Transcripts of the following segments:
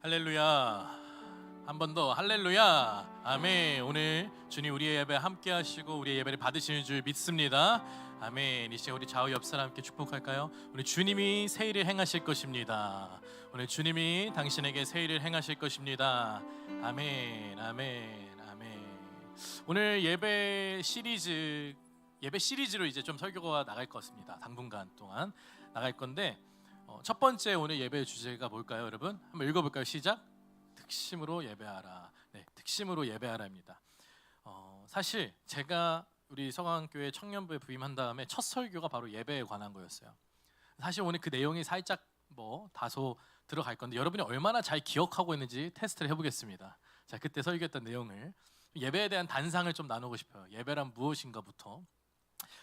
할렐루야. 한 번 더 할렐루야. 아멘. 오늘 주님 우리의 예배 함께 하시고 우리의 예배를 받으시는 줄 믿습니다. 아멘. 이 시간 우리 좌우 옆 사람 함께 축복할까요? 오늘 주님이 새 일을 행하실 것입니다. 오늘 주님이 당신에게 새 일을 행하실 것입니다. 아멘. 아멘. 아멘. 오늘 예배 시리즈로 이제 좀 설교가 나갈 것입니다. 당분간 동안 나갈 건데 첫 번째 오늘 예배 주제가 뭘까요, 여러분? 한번 읽어볼까요? 시작. 특심으로 예배하라. 네, 특심으로 예배하라입니다. 사실 제가 우리 성황교회 청년부에 부임한 다음에 첫 설교가 바로 예배에 관한 거였어요. 사실 오늘 그 내용이 살짝 다소 들어갈 건데 여러분이 얼마나 잘 기억하고 있는지 테스트를 해보겠습니다. 자, 그때 설교했던 내용을 예배에 대한 단상을 좀 나누고 싶어요. 예배란 무엇인가부터.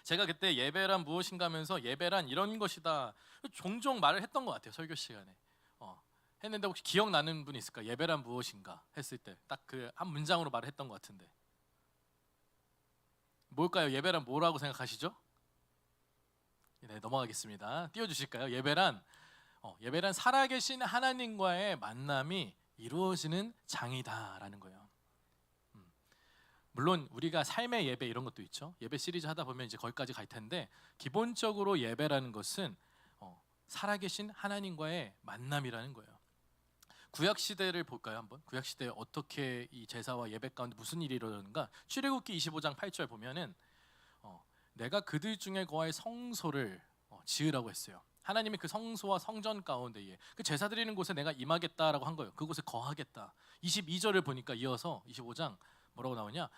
제가 그때 예배란 무엇인가 하면서 예배란 이런 것이다 종종 말을 했던 것 같아요. 설교 시간에 했는데 혹시 기억나는 분 있을까? 예배란 무엇인가 했을 때 딱 그 한 문장으로 말을 했던 것 같은데 뭘까요? 예배란 뭐라고 생각하시죠? 네, 넘어가겠습니다. 띄워주실까요? 예배란 살아계신 하나님과의 만남이 이루어지는 장이다라는 거예요. 물론 우리가 삶의 예배 이런 것도 있죠. 예배 시리즈 하다 보면 이제 거기까지 갈 텐데 기본적으로 예배라는 것은 살아계신 하나님과의 만남이라는 거예요. 구약 시대를 볼까요? 한번 구약 시대에 어떻게 이 제사와 예배 가운데 무슨 일이 일어나는가? 출애굽기 25장 8절 보면은 내가 그들 중에 거할 성소를 지으라고 했어요. 하나님이 그 성소와 성전 가운데에 그 제사 드리는 곳에 내가 임하겠다라고 한 거예요. 그곳에 거하겠다. 22절을 보니까 이어서 25장 뭐라고 나오냐?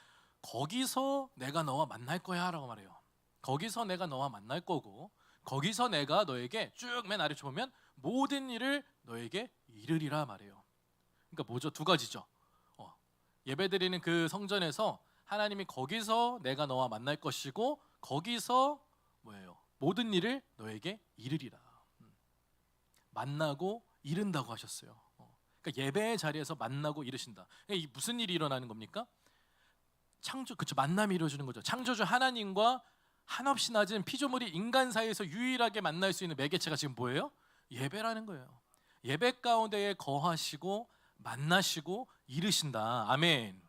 거기서 내가 너와 만날 거야 라고 말해요. 거기서 내가 너와 만날 거고 거기서 내가 너에게 쭉 맨 아래쪽 보면 모든 일을 너에게 이르리라 말해요. 그러니까 뭐죠? 두 가지죠. 예배드리는 그 성전에서 하나님이 거기서 내가 너와 만날 것이고 거기서 뭐예요? 모든 일을 너에게 이르리라. 만나고 이른다고 하셨어요. 그러니까 예배의 자리에서 만나고 이르신다. 그러니까 이 무슨 일이 일어나는 겁니까? 그렇죠. 만남이 이루어지는 거죠. 창조주 하나님과 한없이 낮은 피조물이 인간 사이에서 유일하게 만날 수 있는 매개체가 지금 뭐예요? 예배라는 거예요. 예배 가운데에 거하시고 만나시고 이르신다. 아멘.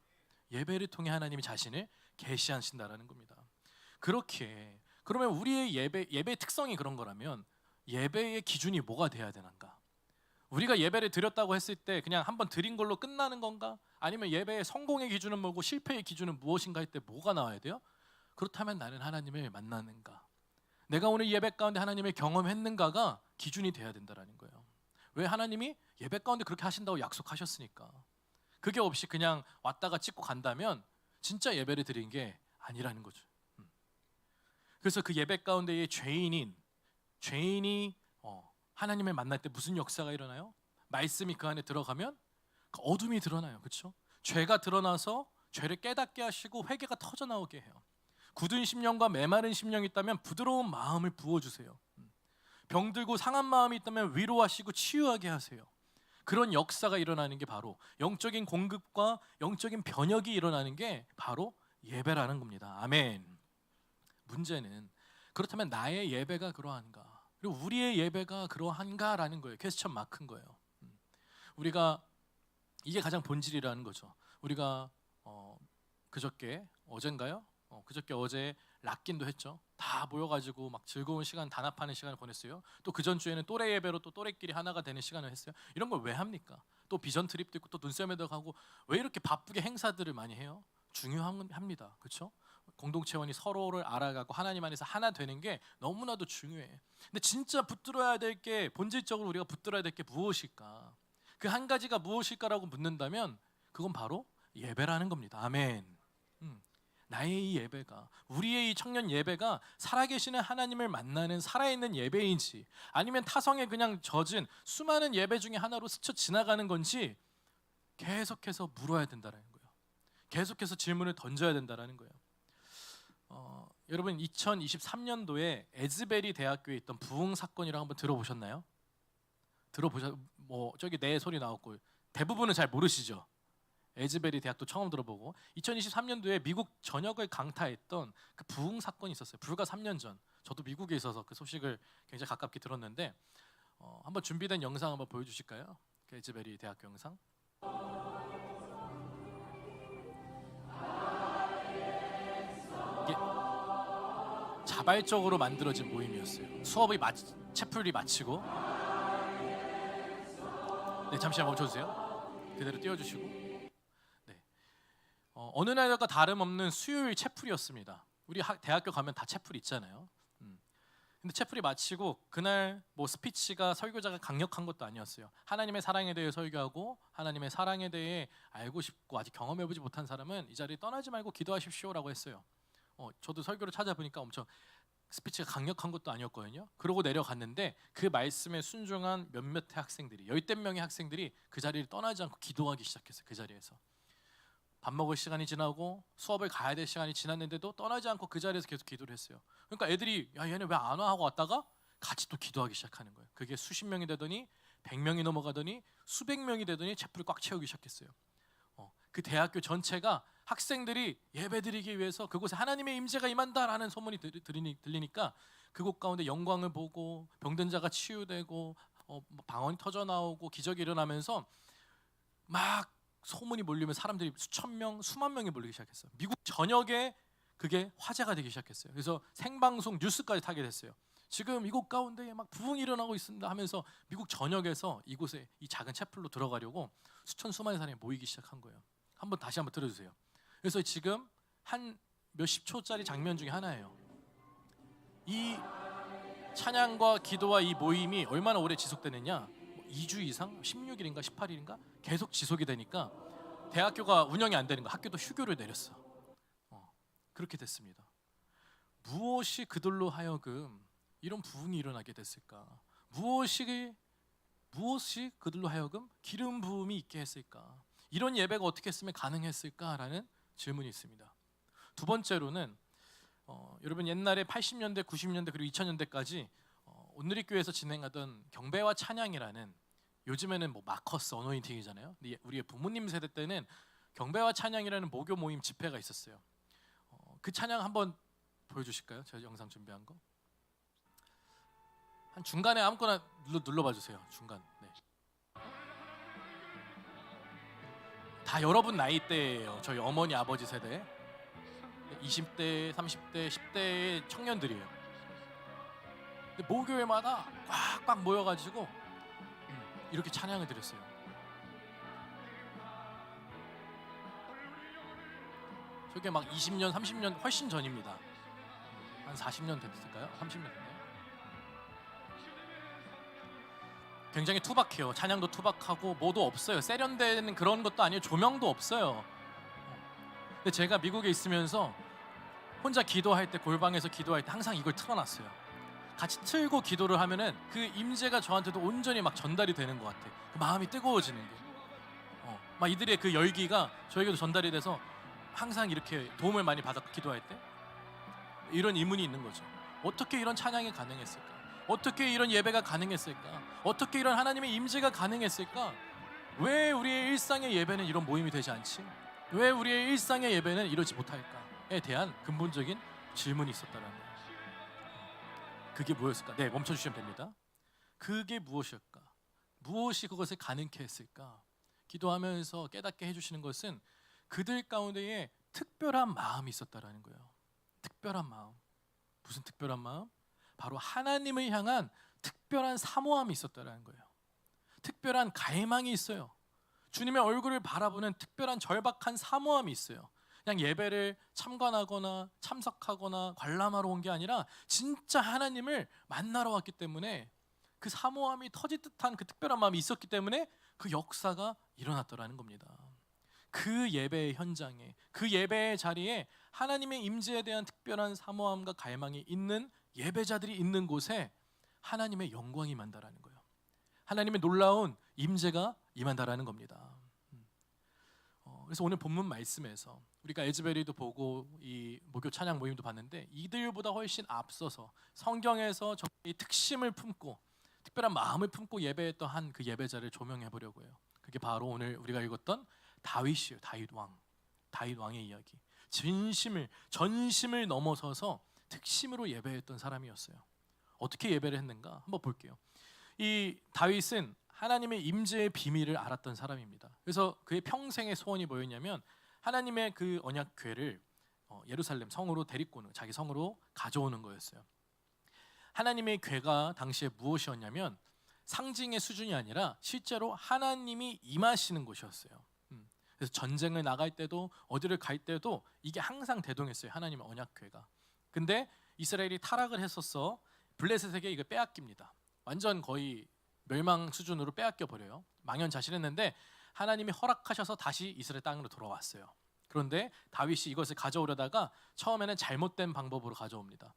예배를 통해 하나님이 자신을 계시하신다라는 겁니다. 그렇게 그러면 우리의 예배의 특성이 그런 거라면 예배의 기준이 뭐가 돼야 되는가? 우리가 예배를 드렸다고 했을 때 그냥 한번 드린 걸로 끝나는 건가? 아니면 예배의 성공의 기준은 뭐고 실패의 기준은 무엇인가 할 때 뭐가 나와야 돼요? 그렇다면 나는 하나님을 만나는가? 내가 오늘 예배 가운데 하나님을 경험했는가가 기준이 돼야 된다는 거예요. 왜? 하나님이 예배 가운데 그렇게 하신다고 약속하셨으니까. 그게 없이 그냥 왔다가 찍고 간다면 진짜 예배를 드린 게 아니라는 거죠. 그래서 그 예배 가운데의 죄인이 하나님을 만날 때 무슨 역사가 일어나요? 말씀이 그 안에 들어가면 그 어둠이 드러나요. 그렇죠? 죄가 드러나서 죄를 깨닫게 하시고 회개가 터져나오게 해요. 굳은 심령과 메마른 심령이 있다면 부드러운 마음을 부어주세요. 병들고 상한 마음이 있다면 위로하시고 치유하게 하세요. 그런 역사가 일어나는 게 바로 영적인 공급과 영적인 변혁이 일어나는 게 바로 예배라는 겁니다. 아멘. 문제는 그렇다면 나의 예배가 그러한가? 그리고 우리의 예배가 그러한가라는 거예요. 퀘스천 마크인 거예요. 우리가 이게 가장 본질이라는 거죠. 우리가 그저께 어제 락긴도 했죠. 다 모여가지고 막 즐거운 시간 단합하는 시간을 보냈어요. 또 그 전 주에는 또래 예배로 또 또래끼리 하나가 되는 시간을 했어요. 이런 걸 왜 합니까? 또 비전 트립도 있고 또 눈썰매도 가고 왜 이렇게 바쁘게 행사들을 많이 해요? 중요합니다. 그렇죠? 공동체원이 서로를 알아가고 하나님 안에서 하나 되는 게 너무나도 중요해. 근데 진짜 붙들어야 될 게 본질적으로 우리가 붙들어야 될 게 무엇일까? 그 한 가지가 무엇일까라고 묻는다면 그건 바로 예배라는 겁니다. 아멘. 나의 이 예배가 우리의 이 청년 예배가 살아계시는 하나님을 만나는 살아있는 예배인지 아니면 타성에 그냥 젖은 수많은 예배 중에 하나로 스쳐 지나가는 건지 계속해서 물어야 된다는 거예요. 계속해서 질문을 던져야 된다는 거예요. 여러분 2023년도에 에즈베리 대학교에 있던 부흥 사건이라고 한번 들어보셨나요? 저기 내 소리 나왔고 대부분은 잘 모르시죠? 에즈베리 대학도 처음 들어보고 2023년도에 미국 전역을 강타했던 그 부흥 사건이 있었어요. 불과 3년 전. 저도 미국에 있어서 그 소식을 굉장히 가깝게 들었는데 한번 준비된 영상 한번 보여주실까요? 에즈베리 대학교 영상. 이게 자발적으로 만들어진 모임이었어요. 채플이 마치고, 네, 잠시만 멈춰주세요. 그대로 띄워주시고, 네, 어느 날과 다름없는 수요일 채플이었습니다. 우리 대학교 가면 다 채플 있잖아요. 근데 채플이 마치고 그날 뭐 스피치가 설교자가 강력한 것도 아니었어요. 하나님의 사랑에 대해 설교하고 하나님의 사랑에 대해 알고 싶고 아직 경험해보지 못한 사람은 이 자리에 떠나지 말고 기도하십시오라고 했어요. 저도 설교를 찾아보니까 엄청 스피치가 강력한 것도 아니었거든요. 그러고 내려갔는데 그 말씀에 순종한 몇몇의 학생들이, 열댓 명의 학생들이 그 자리를 떠나지 않고 기도하기 시작했어요. 그 자리에서 밥 먹을 시간이 지나고 수업을 가야 될 시간이 지났는데도 떠나지 않고 그 자리에서 계속 기도를 했어요. 그러니까 애들이 야 얘네 왜 안 와 하고 왔다가 같이 또 기도하기 시작하는 거예요. 그게 수십 명이 되더니 100명이 넘어가더니 수백 명이 되더니 채플을 꽉 채우기 시작했어요. 그 대학교 전체가 학생들이 예배드리기 위해서 그곳에 하나님의 임재가 임한다라는 소문이 들리니까 그곳 가운데 영광을 보고 병든 자가 치유되고 방언이 터져 나오고 기적이 일어나면서 막 소문이 몰리면 사람들이 수천 명, 수만 명이 몰리기 시작했어요. 미국 전역에 그게 화제가 되기 시작했어요. 그래서 생방송 뉴스까지 타게 됐어요. 지금 이곳 가운데 막 부흥이 일어나고 있습니다 하면서 미국 전역에서 이곳에 이 작은 채플로 들어가려고 수천 수만의 사람이 모이기 시작한 거예요. 다시 한번 들어주세요. 그래서 지금 한 몇십 초짜리 장면 중에 하나예요. 이 찬양과 기도와 이 모임이 얼마나 오래 지속되느냐? 2주 이상, 16일인가 18일인가 계속 지속이 되니까 대학교가 운영이 안 되는 거, 학교도 휴교를 내렸어. 그렇게 됐습니다. 무엇이 그들로 하여금 이런 부흥이 일어나게 됐을까? 무엇이 그들로 하여금 기름 부음이 있게 했을까? 이런 예배가 어떻게 했으면 가능했을까라는 질문이 있습니다. 두 번째로는 여러분 옛날에 80년대, 90년대 그리고 2000년대까지 온누리교회에서 진행하던 경배와 찬양이라는, 요즘에는 뭐 마커스 어노인팅이잖아요. 근데 우리의 부모님 세대 때는 경배와 찬양이라는 모교 모임 집회가 있었어요. 그 찬양 한번 보여주실까요? 제가 영상 준비한 거. 한 중간에 아무거나 눌러봐 주세요. 중간. 네. 다 여러분 나이대예요. 저희 어머니 아버지 세대. 20대, 30대, 10대의 청년들이에요. 근데 모교회마다 꽉꽉 모여가지고 이렇게 찬양을 드렸어요. 저게 막 20년, 30년 훨씬 전입니다. 한 40년 됐을까요? 30년 됐나요? 굉장히 투박해요. 찬양도 투박하고 뭐도 없어요. 세련된 그런 것도 아니에요. 조명도 없어요. 근데 제가 미국에 있으면서 혼자 기도할 때, 골방에서 기도할 때 항상 이걸 틀어놨어요. 같이 틀고 기도를 하면은 그 임재가 저한테도 온전히 막 전달이 되는 것 같아. 그 마음이 뜨거워지는 게. 막 이들의 그 열기가 저에게도 전달이 돼서 항상 이렇게 도움을 많이 받았고, 기도할 때 이런 의문이 있는 거죠. 어떻게 이런 찬양이 가능했을까? 어떻게 이런 예배가 가능했을까? 어떻게 이런 하나님의 임재가 가능했을까? 왜 우리의 일상의 예배는 이런 모임이 되지 않지? 왜 우리의 일상의 예배는 이러지 못할까에 대한 근본적인 질문이 있었다는 거예요. 그게 뭐였을까? 네, 멈춰주시면 됩니다. 그게 무엇일까? 무엇이 그것을 가능케 했을까? 기도하면서 깨닫게 해주시는 것은 그들 가운데에 특별한 마음이 있었다라는 거예요. 특별한 마음. 무슨 특별한 마음? 바로 하나님을 향한 특별한 사모함이 있었다라는 거예요. 특별한 갈망이 있어요. 주님의 얼굴을 바라보는 특별한 절박한 사모함이 있어요. 그냥 예배를 참관하거나 참석하거나 관람하러 온 게 아니라 진짜 하나님을 만나러 왔기 때문에 그 사모함이 터질 듯한 그 특별한 마음이 있었기 때문에 그 역사가 일어났더라는 겁니다. 그 예배의 현장에, 그 예배의 자리에 하나님의 임재에 대한 특별한 사모함과 갈망이 있는 예배자들이 있는 곳에 하나님의 영광이 임한다라는 거예요. 하나님의 놀라운 임재가 임한다라는 겁니다. 그래서 오늘 본문 말씀에서 우리가 에즈베리도 보고 이 목요 찬양 모임도 봤는데 이들보다 훨씬 앞서서 성경에서 이 특심을 품고 특별한 마음을 품고 예배했던 한 그 예배자를 조명해 보려고 해요. 그게 바로 오늘 우리가 읽었던 다윗이에요. 다윗 왕의 이야기. 전심을 넘어서서 특심으로 예배했던 사람이었어요. 어떻게 예배를 했는가 한번 볼게요. 이 다윗은 하나님의 임재의 비밀을 알았던 사람입니다. 그래서 그의 평생의 소원이 뭐였냐면 하나님의 그 언약궤를 예루살렘 성으로 데리고 오는, 자기 성으로 가져오는 거였어요. 하나님의 궤가 당시에 무엇이었냐면 상징의 수준이 아니라 실제로 하나님이 임하시는 곳이었어요. 그래서 전쟁을 나갈 때도 어디를 갈 때도 이게 항상 대동했어요. 하나님의 언약궤가. 근데 이스라엘이 타락을 했었어. 블레셋에게 이걸 빼앗깁니다. 완전 거의 멸망 수준으로 빼앗겨 버려요. 망연자실했는데 하나님이 허락하셔서 다시 이스라엘 땅으로 돌아왔어요. 그런데 다윗이 이것을 가져오려다가 처음에는 잘못된 방법으로 가져옵니다.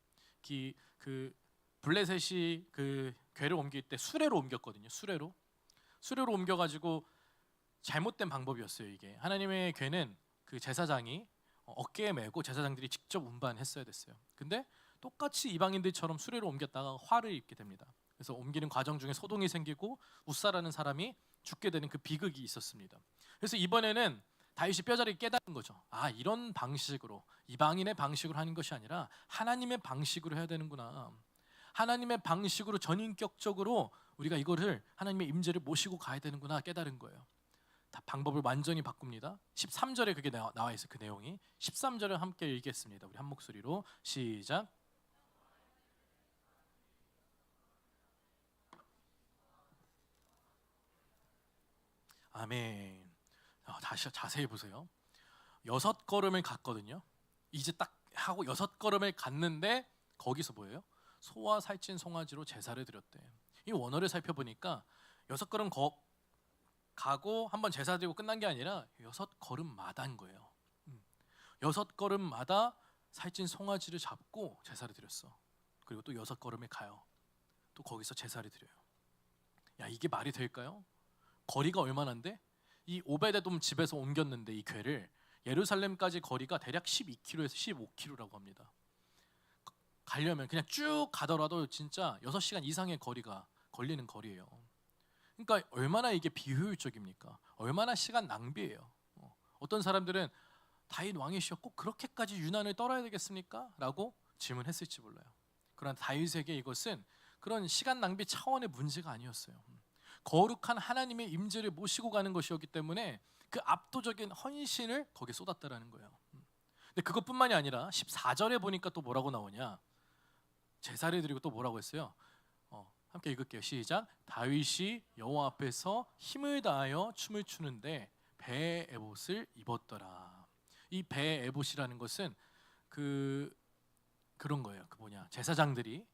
그 블레셋이 그 궤를 옮길 때 수레로 옮겼거든요. 수레로 옮겨가지고 잘못된 방법이었어요. 이게 하나님의 궤는 그 제사장이 어깨에 메고 제사장들이 직접 운반했어야 됐어요. 근데 똑같이 이방인들처럼 수레로 옮겼다가 화를 입게 됩니다. 그래서 옮기는 과정 중에 소동이 생기고 웃사라는 사람이 죽게 되는 그 비극이 있었습니다. 그래서 이번에는 다윗이 뼈저리게 깨달은 거죠. 아, 이런 방식으로, 이방인의 방식으로 하는 것이 아니라 하나님의 방식으로 해야 되는구나. 하나님의 방식으로 전인격적으로 우리가 이거를 하나님의 임재를 모시고 가야 되는구나 깨달은 거예요. 다 방법을 완전히 바꿉니다. 13절에 그게 나와 있어요. 그 내용이. 13절을 함께 읽겠습니다. 우리 한 목소리로 시작. 아멘. 다시 자세히 보세요. 6걸음을 갔거든요. 이제 딱 하고 6걸음을 갔는데 거기서 뭐예요? 소와 살찐 송아지로 제사를 드렸대. 이 원어를 살펴보니까 6걸음 가고 한번 제사 드리고 끝난 게 아니라 6걸음마다인 거예요. 6걸음마다 살찐 송아지를 잡고 제사를 드렸어. 그리고 또 6걸음에 가요. 또 거기서 제사를 드려요. 야, 이게 말이 될까요? 거리가 얼마나인데? 이 오베데돔 집에서 옮겼는데 이 궤를 예루살렘까지 거리가 대략 12km에서 15km라고 합니다. 가려면 그냥 쭉 가더라도 진짜 6시간 이상의 거리가 걸리는 거리예요. 그러니까 얼마나 이게 비효율적입니까? 얼마나 시간 낭비예요. 어떤 사람들은 다윗 왕이시여 꼭 그렇게까지 유난을 떨어야 되겠습니까? 라고 질문했을지 몰라요. 그러나 다윗에게 이것은 그런 시간 낭비 차원의 문제가 아니었어요. 거룩한 하나님의 임재를 모시고 가는 것이었기 때문에 그 압도적인 헌신을 거기에 쏟았다라는 거예요. 근데 그것뿐만이 아니라 14절에 보니까 또 뭐라고 나오냐? 제사를 드리고 또 뭐라고 했어요? 함께 읽을게요. 시작. 다윗이 여호와 앞에서 힘을 다하여 춤을 추는데 배의 에봇을 입었더라. 이 배의 에봇이라는 것은 그런 거예요. 그 뭐냐? 제사장들이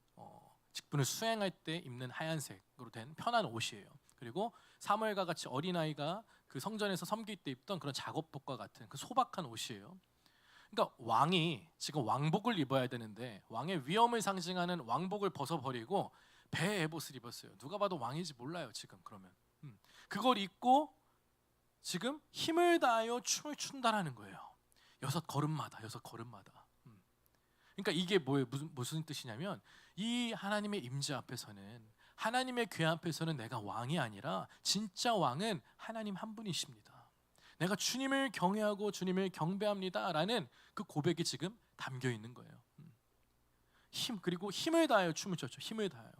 직분을 수행할 때 입는 하얀색으로 된 편한 옷이에요. 그리고 사무엘과 같이 어린아이가 그 성전에서 섬길 때 입던 그런 작업복과 같은 그 소박한 옷이에요. 그러니까 왕이 지금 왕복을 입어야 되는데 왕의 위엄을 상징하는 왕복을 벗어버리고 배 에봇을 입었어요. 누가 봐도 왕인지 몰라요 지금. 그러면 그걸 입고 지금 힘을 다하여 춤을 춘다라는 거예요. 6걸음마다 6걸음마다. 그러니까 이게 무슨 뜻이냐면 이 하나님의 임재 앞에서는, 하나님의 궤 앞에서는 내가 왕이 아니라 진짜 왕은 하나님 한 분이십니다. 내가 주님을 경외하고 주님을 경배합니다라는 그 고백이 지금 담겨 있는 거예요. 그리고 힘을 다하여 춤을 췄죠. 힘을 다하여.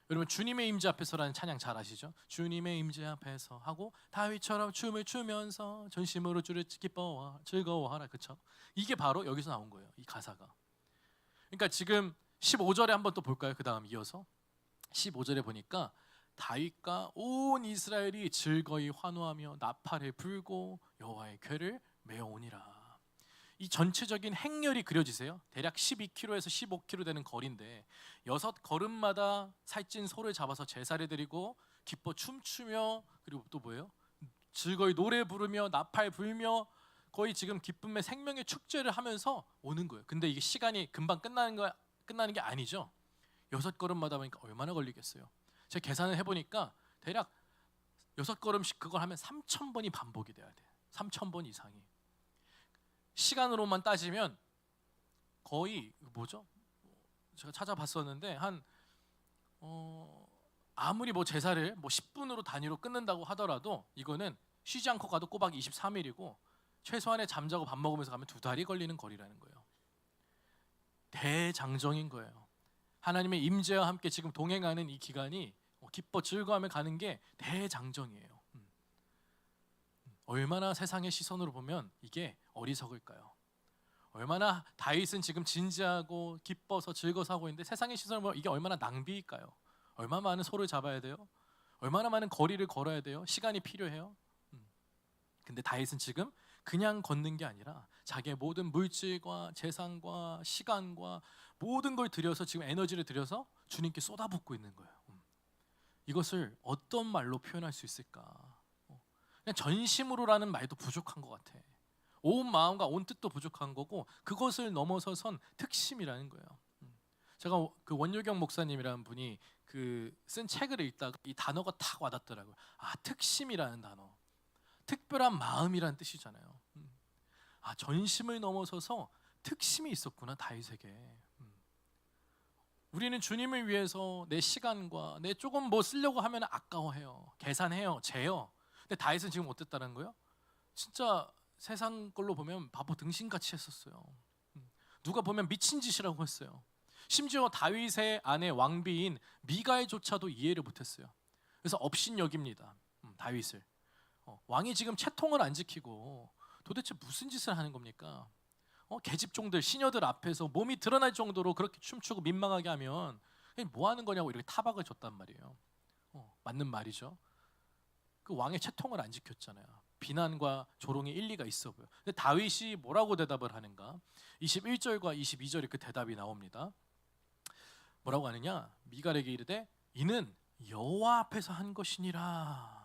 여러분 주님의 임재 앞에서라는 찬양 잘 아시죠? 주님의 임재 앞에서 하고 다윗처럼 춤을 추면서 전심으로 주를 기뻐와 즐거워하라. 그렇죠? 이게 바로 여기서 나온 거예요. 이 가사가. 그러니까 지금 15절에 한번 또 볼까요? 그 다음 이어서 15절에 보니까 다윗과 온 이스라엘이 즐거이 환호하며 나팔을 불고 여호와의 궤를 메어오니라. 이 전체적인 행렬이 그려지세요. 대략 12km에서 15km 되는 거리인데 6걸음마다 살찐 소를 잡아서 제사를 드리고 기뻐 춤추며, 그리고 또 뭐예요? 즐거이 노래 부르며 나팔 불며 거의 지금 기쁨의 생명의 축제를 하면서 오는 거예요. 근데 이게 시간이 금방 끝나는 게 아니죠. 6걸음마다 보니까 얼마나 걸리겠어요. 제가 계산을 해보니까 대략 6걸음씩 그걸 하면 3,000번이 반복이 돼야 돼요. 3,000번 이상이. 시간으로만 따지면 거의 뭐죠? 제가 찾아봤었는데 아무리 뭐 제사를 10분으로 단위로 끊는다고 하더라도 이거는 쉬지 않고 가도 꼬박 23일이고 최소한의 잠자고 밥 먹으면서 가면 2달이 걸리는 거리라는 거예요. 대장정인 거예요. 하나님의 임재와 함께 지금 동행하는 이 기간이 기뻐 즐거워하며 가는 게 대장정이에요. 얼마나 세상의 시선으로 보면 이게 어리석을까요? 얼마나 다윗은 지금 진지하고 기뻐서 즐거워서 하고 있는데 세상의 시선으로 보면 이게 얼마나 낭비일까요? 얼마나 많은 소를 잡아야 돼요? 얼마나 많은 거리를 걸어야 돼요? 시간이 필요해요. 근데 다윗은 지금 그냥 걷는 게 아니라 자기의 모든 물질과 재산과 시간과 모든 걸 들여서 지금 에너지를 들여서 주님께 쏟아붓고 있는 거예요. 이것을 어떤 말로 표현할 수 있을까? 그냥 전심으로라는 말도 부족한 것 같아. 온 마음과 온 뜻도 부족한 거고 그것을 넘어서선 특심이라는 거예요. 제가 그 원효경 목사님이라는 분이 그 쓴 책을 읽다가 이 단어가 탁 와닿더라고요. 아, 특심이라는 단어. 특별한 마음이란 뜻이잖아요. 아, 전심을 넘어서서 특심이 있었구나 다윗에게. 우리는 주님을 위해서 내 시간과 내 조금 뭐 쓰려고 하면 아까워해요. 계산해요, 재요. 근데 다윗은 지금 어땠다는 거예요? 진짜 세상 걸로 보면 바보 등신같이 했었어요. 누가 보면 미친 짓이라고 했어요. 심지어 다윗의 아내 왕비인 미갈조차도 이해를 못했어요. 그래서 업신여깁니다. 다윗을. 왕이 지금 채통을 안 지키고 도대체 무슨 짓을 하는 겁니까? 계집종들, 시녀들 앞에서 몸이 드러날 정도로 그렇게 춤추고 민망하게 하면 뭐 하는 거냐고 이렇게 타박을 줬단 말이에요. 맞는 말이죠. 그 왕의 채통을 안 지켰잖아요. 비난과 조롱의 일리가 있어 보여. 근데 다윗이 뭐라고 대답을 하는가? 21절과 22절에 그 대답이 나옵니다. 뭐라고 하느냐? 미갈에게 이르되 이는 여호와 앞에서 한 것이니라.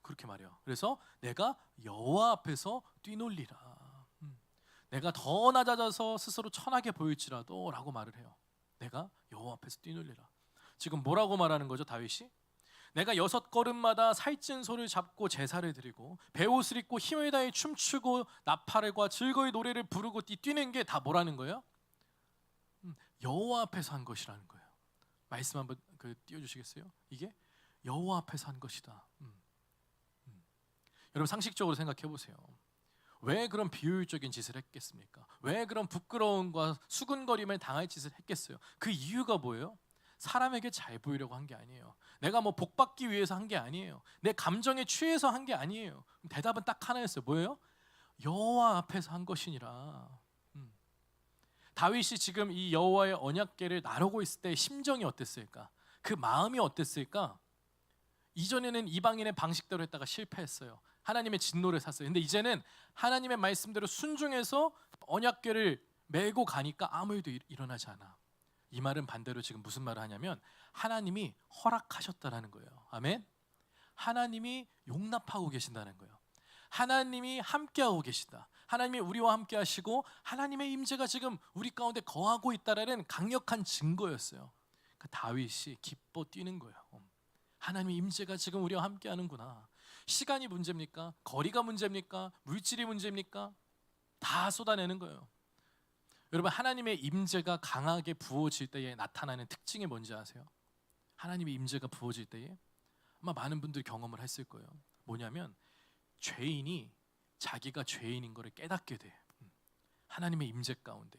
그렇게 말해요. 그래서 내가 여호와 앞에서 뛰놀리라. 내가 더 낮아져서 스스로 천하게 보일지라도 라고 말을 해요. 내가 여호와 앞에서 뛰놀리라. 지금 뭐라고 말하는 거죠 다윗이? 내가 6걸음마다 살찐 소를 잡고 제사를 드리고 베옷을 입고 힘을 다해 춤추고 나팔과 즐거이 노래를 부르고 뛰는 게 다 뭐라는 거예요? 여호와 앞에서 한 것이라는 거예요. 말씀 한번 띄워주시겠어요? 이게 여호와 앞에서 한 것이다. 여러분 상식적으로 생각해 보세요. 왜 그런 비효율적인 짓을 했겠습니까? 왜 그런 부끄러움과 수근거림을 당할 짓을 했겠어요? 그 이유가 뭐예요? 사람에게 잘 보이려고 한 게 아니에요. 내가 뭐 복받기 위해서 한 게 아니에요. 내 감정에 취해서 한 게 아니에요. 대답은 딱 하나였어요. 뭐예요? 여호와 앞에서 한 것이니라. 다윗이 지금 이 여호와의 언약궤를 나르고 있을 때 심정이 어땠을까? 그 마음이 어땠을까? 이전에는 이방인의 방식대로 했다가 실패했어요. 하나님의 진노를 샀어요. 근데 이제는 하나님의 말씀대로 순종해서 언약궤를 메고 가니까 아무 일도 일어나지 않아. 이 말은 반대로 지금 무슨 말을 하냐면 하나님이 허락하셨다라는 거예요. 아멘. 하나님이 용납하고 계신다는 거예요. 하나님이 함께하고 계시다. 하나님이 우리와 함께 하시고 하나님의 임재가 지금 우리 가운데 거하고 있다라는 강력한 증거였어요. 그러니까 다윗이 기뻐 뛰는 거예요. 하나님의 임재가 지금 우리와 함께 하는구나. 시간이 문제입니까? 거리가 문제입니까? 물질이 문제입니까? 다 쏟아내는 거예요. 여러분 하나님의 임재가 강하게 부어질 때에 나타나는 특징이 뭔지 아세요? 하나님의 임재가 부어질 때에 아마 많은 분들이 경험을 했을 거예요. 뭐냐면 죄인이 자기가 죄인인 것을 깨닫게 돼. 하나님의 임재 가운데.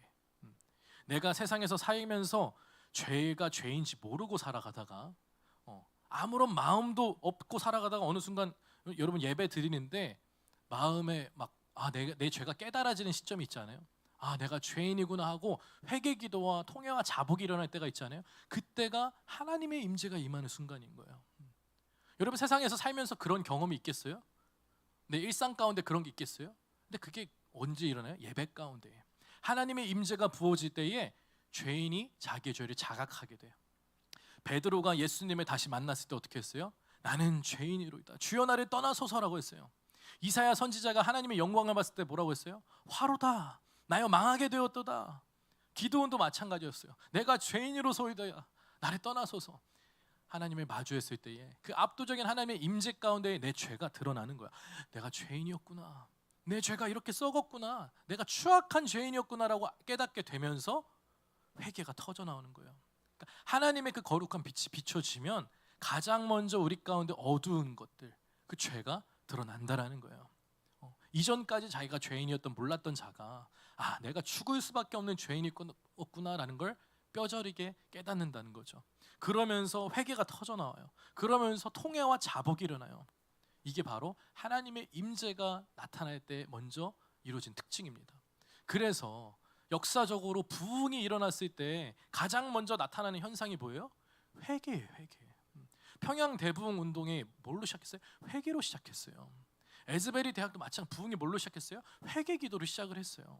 내가 세상에서 살면서 죄가 죄인지 모르고 살아가다가 아무런 마음도 없고 살아가다가 어느 순간 여러분 예배 드리는데 마음에 막 내 죄가 깨달아지는 시점이 있잖아요. 내가 죄인이구나 하고 회개기도와 통회와 자복이 일어날 때가 있잖아요. 그때가 하나님의 임재가 임하는 순간인 거예요. 여러분 세상에서 살면서 그런 경험이 있겠어요? 내 일상 가운데 그런 게 있겠어요? 근데 그게 언제 일어나요? 예배 가운데. 하나님의 임재가 부어질 때에 죄인이 자기의 죄를 자각하게 돼요. 베드로가 예수님을 다시 만났을 때 어떻게 했어요? 나는 죄인이로이다. 주여 나를 떠나소서라고 했어요. 이사야 선지자가 하나님의 영광을 봤을 때 뭐라고 했어요? 화로다. 나여 망하게 되었도다. 기드온도 마찬가지였어요. 내가 죄인으로소이다. 나를 떠나소서. 하나님을 마주했을 때에 그 압도적인 하나님의 임재 가운데 내 죄가 드러나는 거야. 내가 죄인이었구나. 내 죄가 이렇게 썩었구나. 내가 추악한 죄인이었구나라고 깨닫게 되면서 회개가 터져 나오는 거예요. 그러니까 하나님의 그 거룩한 빛이 비춰지면 가장 먼저 우리 가운데 어두운 것들, 그 죄가 드러난다라는 거예요. 이전까지 자기가 죄인이었던 몰랐던 자가 내가 죽을 수밖에 없는 죄인이었구나라는 걸 뼈저리게 깨닫는다는 거죠. 그러면서 회개가 터져 나와요. 그러면서 통회와 자복이 일어나요. 이게 바로 하나님의 임재가 나타날 때 먼저 이루어진 특징입니다. 그래서 역사적으로 부흥이 일어났을 때 가장 먼저 나타나는 현상이 뭐예요? 회개예요, 회개. 평양 대부흥 운동이 뭘로 시작했어요? 회개로 시작했어요. 에즈베리 대학도 마찬가지 부흥이 뭘로 시작했어요? 회개 기도로 시작을 했어요.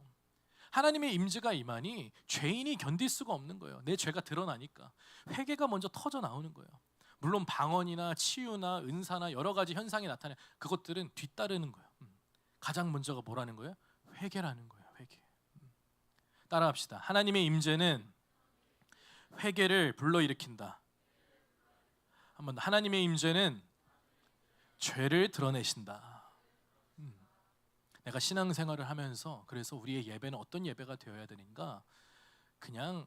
하나님의 임재가 임하니 죄인이 견딜 수가 없는 거예요. 내 죄가 드러나니까 회개가 먼저 터져 나오는 거예요. 물론 방언이나 치유나 은사나 여러 가지 현상이 나타나 그것들은 뒤따르는 거예요. 가장 먼저가 뭐라는 거예요? 회개라는 거예요. 회개. 따라합시다. 하나님의 임재는 회개를 불러일으킨다. 한번 하나님의 임재는 죄를 드러내신다. 내가 신앙생활을 하면서 그래서 우리의 예배는 어떤 예배가 되어야 되는가? 그냥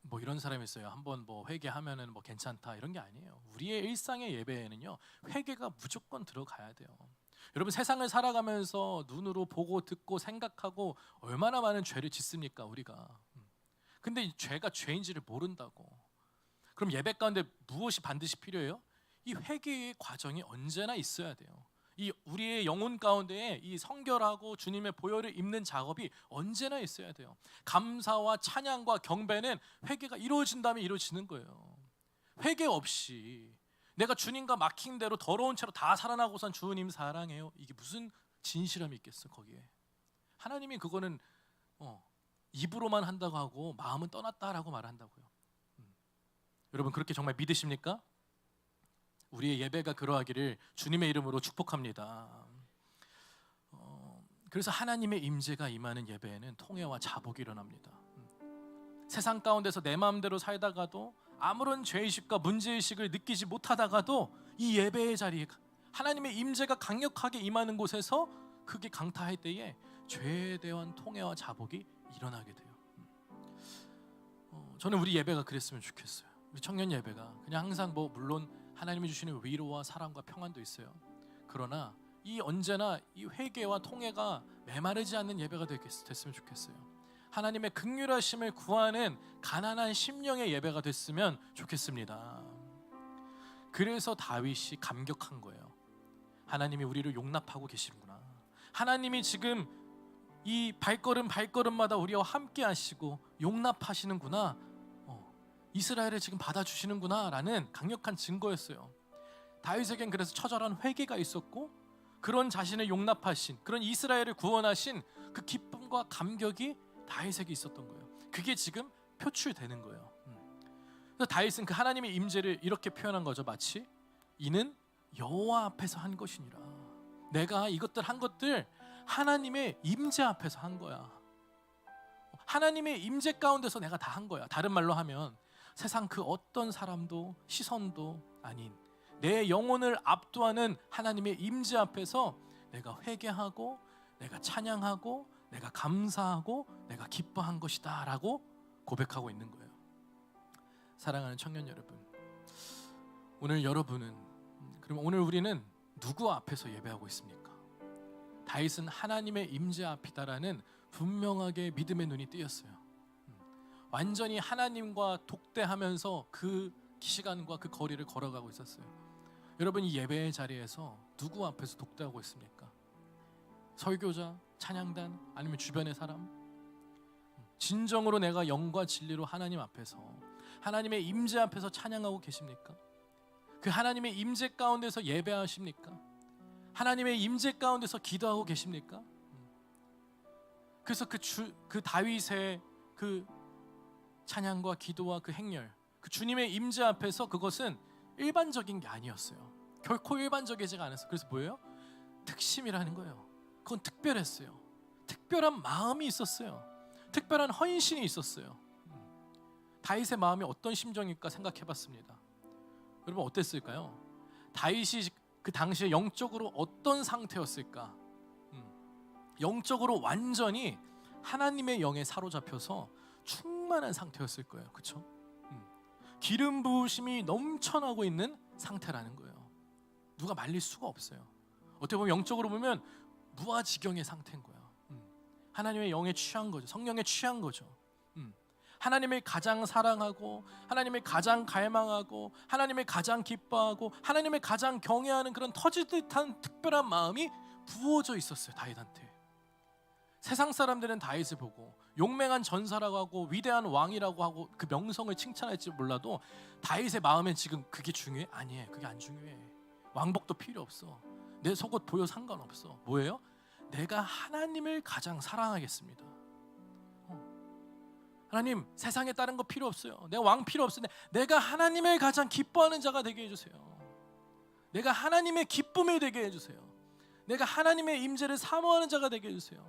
뭐 이런 사람이 있어요. 한번 뭐 회개하면은 뭐 괜찮다 이런 게 아니에요. 우리의 일상의 예배에는요 회개가 무조건 들어가야 돼요. 여러분 세상을 살아가면서 눈으로 보고 듣고 생각하고 얼마나 많은 죄를 짓습니까 우리가? 근데 이 죄가 죄인지를 모른다고. 그럼 예배 가운데 무엇이 반드시 필요해요? 이 회개의 과정이 언제나 있어야 돼요. 이 우리의 영혼 가운데에 이 성결하고 주님의 보혈을 입는 작업이 언제나 있어야 돼요. 감사와 찬양과 경배는 회개가 이루어진다면 이루어지는 거예요. 회개 없이 내가 주님과 막힌 대로 더러운 채로 다 살아나고선 주님 사랑해요. 이게 무슨 진실함이 있겠어 거기에. 하나님이 그거는 입으로만 한다고 하고 마음은 떠났다라고 말한다고요. 여러분 그렇게 정말 믿으십니까? 우리의 예배가 그러하기를 주님의 이름으로 축복합니다. 그래서 하나님의 임재가 임하는 예배에는 통회와 자복이 일어납니다. 세상 가운데서 내 마음대로 살다가도 아무런 죄의식과 문제의식을 느끼지 못하다가도 이 예배의 자리에 하나님의 임재가 강력하게 임하는 곳에서 그게 강타할 때에 죄에 대한 통회와 자복이 일어나게 돼요. 저는 우리 예배가 그랬으면 좋겠어요. 우리 청년 예배가 그냥 항상 뭐 물론 하나님이 주시는 위로와 사랑과 평안도 있어요. 그러나 이 언제나 이 회개와 통회가 메마르지 않는 예배가 됐으면 좋겠어요. 하나님의 긍휼하심을 구하는 가난한 심령의 예배가 됐으면 좋겠습니다. 그래서 다윗이 감격한 거예요. 하나님이 우리를 용납하고 계시구나. 하나님이 지금 이 발걸음마다 우리와 함께 하시고 용납하시는구나. 이스라엘을 지금 받아주시는구나 라는 강력한 증거였어요. 다윗에겐 그래서 처절한 회개가 있었고 그런 자신을 용납하신 그런 이스라엘을 구원하신 그 기쁨과 감격이 다윗에게 있었던 거예요. 그게 지금 표출되는 거예요. 그래서 다윗은 그 하나님의 임재를 이렇게 표현한 거죠. 마치 이는 여호와 앞에서 한 것이니라. 내가 이것들 한 것들 하나님의 임재 앞에서 한 거야. 하나님의 임재 가운데서 내가 다 한 거야. 다른 말로 하면 세상 그 어떤 사람도 시선도 아닌 내 영혼을 압도하는 하나님의 임재 앞에서 내가 회개하고 내가 찬양하고 내가 감사하고 내가 기뻐한 것이다 라고 고백하고 있는 거예요. 사랑하는 청년 여러분, 오늘 여러분은 그럼 오늘 우리는 누구 앞에서 예배하고 있습니까? 다윗은 하나님의 임재 앞이다라는 분명하게 믿음의 눈이 띄었어요. 완전히 하나님과 독대하면서 그 시간과 그 거리를 걸어가고 있었어요. 여러분 이 예배의 자리에서 누구 앞에서 독대하고 있습니까? 설교자, 찬양단, 아니면 주변의 사람? 진정으로 내가 영과 진리로 하나님 앞에서 하나님의 임재 앞에서 찬양하고 계십니까? 그 하나님의 임재 가운데서 예배하십니까? 하나님의 임재 가운데서 기도하고 계십니까? 그래서 그 다윗의 그 찬양과 기도와 그 행렬, 그 주님의 임재 앞에서 그것은 일반적인 게 아니었어요. 결코 일반적이지가 않았어요. 그래서 뭐예요? 특심이라는 거예요. 그건 특별했어요. 특별한 마음이 있었어요. 특별한 헌신이 있었어요. 다윗의 마음이 어떤 심정일까 생각해봤습니다. 여러분 어땠을까요? 다윗이 그 당시에 영적으로 어떤 상태였을까? 영적으로 완전히 하나님의 영에 사로잡혀서 충만한 상태였을 거예요. 그렇죠? 기름 부으심이 넘쳐나고 있는 상태라는 거예요. 누가 말릴 수가 없어요. 어떻게 보면 영적으로 보면 무아지경의 상태인 거예요. 하나님의 영에 취한 거죠. 성령에 취한 거죠. 하나님을 가장 사랑하고 하나님을 가장 갈망하고 하나님을 가장 기뻐하고 하나님을 가장 경외하는 그런 터지듯한 특별한 마음이 부어져 있었어요, 다윗한테. 세상 사람들은 다윗을 보고 용맹한 전사라고 하고 위대한 왕이라고 하고 그 명성을 칭찬할지 몰라도 다윗의 마음엔 지금 그게 중요해? 아니에요. 그게 안 중요해. 왕복도 필요 없어. 내 속옷 보여 상관없어. 뭐예요? 내가 하나님을 가장 사랑하겠습니다. 하나님, 세상에 다른 거 필요 없어요. 내 왕 필요 없어요. 내가 하나님을 가장 기뻐하는 자가 되게 해주세요. 내가 하나님의 기쁨이 되게 해주세요. 내가 하나님의 임재를 사모하는 자가 되게 해주세요.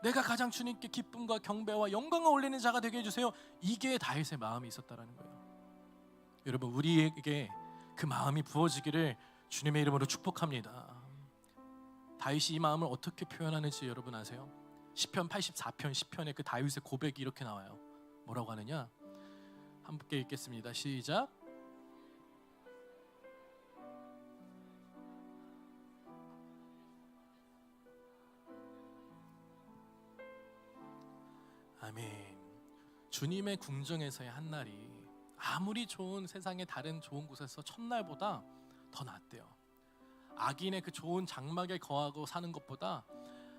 내가 가장 주님께 기쁨과 경배와 영광을 올리는 자가 되게 해주세요. 이게 다윗의 마음이 있었다라는 거예요. 여러분, 우리에게 그 마음이 부어지기를 주님의 이름으로 축복합니다. 다윗이 이 마음을 어떻게 표현하는지 여러분 아세요? 시편 84편 10편에 그 다윗의 고백이 이렇게 나와요. 뭐라고 하느냐? 함께 읽겠습니다. 시작. 아멘. 주님의 궁정에서의 한 날이 아무리 좋은 세상의 다른 좋은 곳에서 첫날보다 더 낫대요. 악인의 그 좋은 장막에 거하고 사는 것보다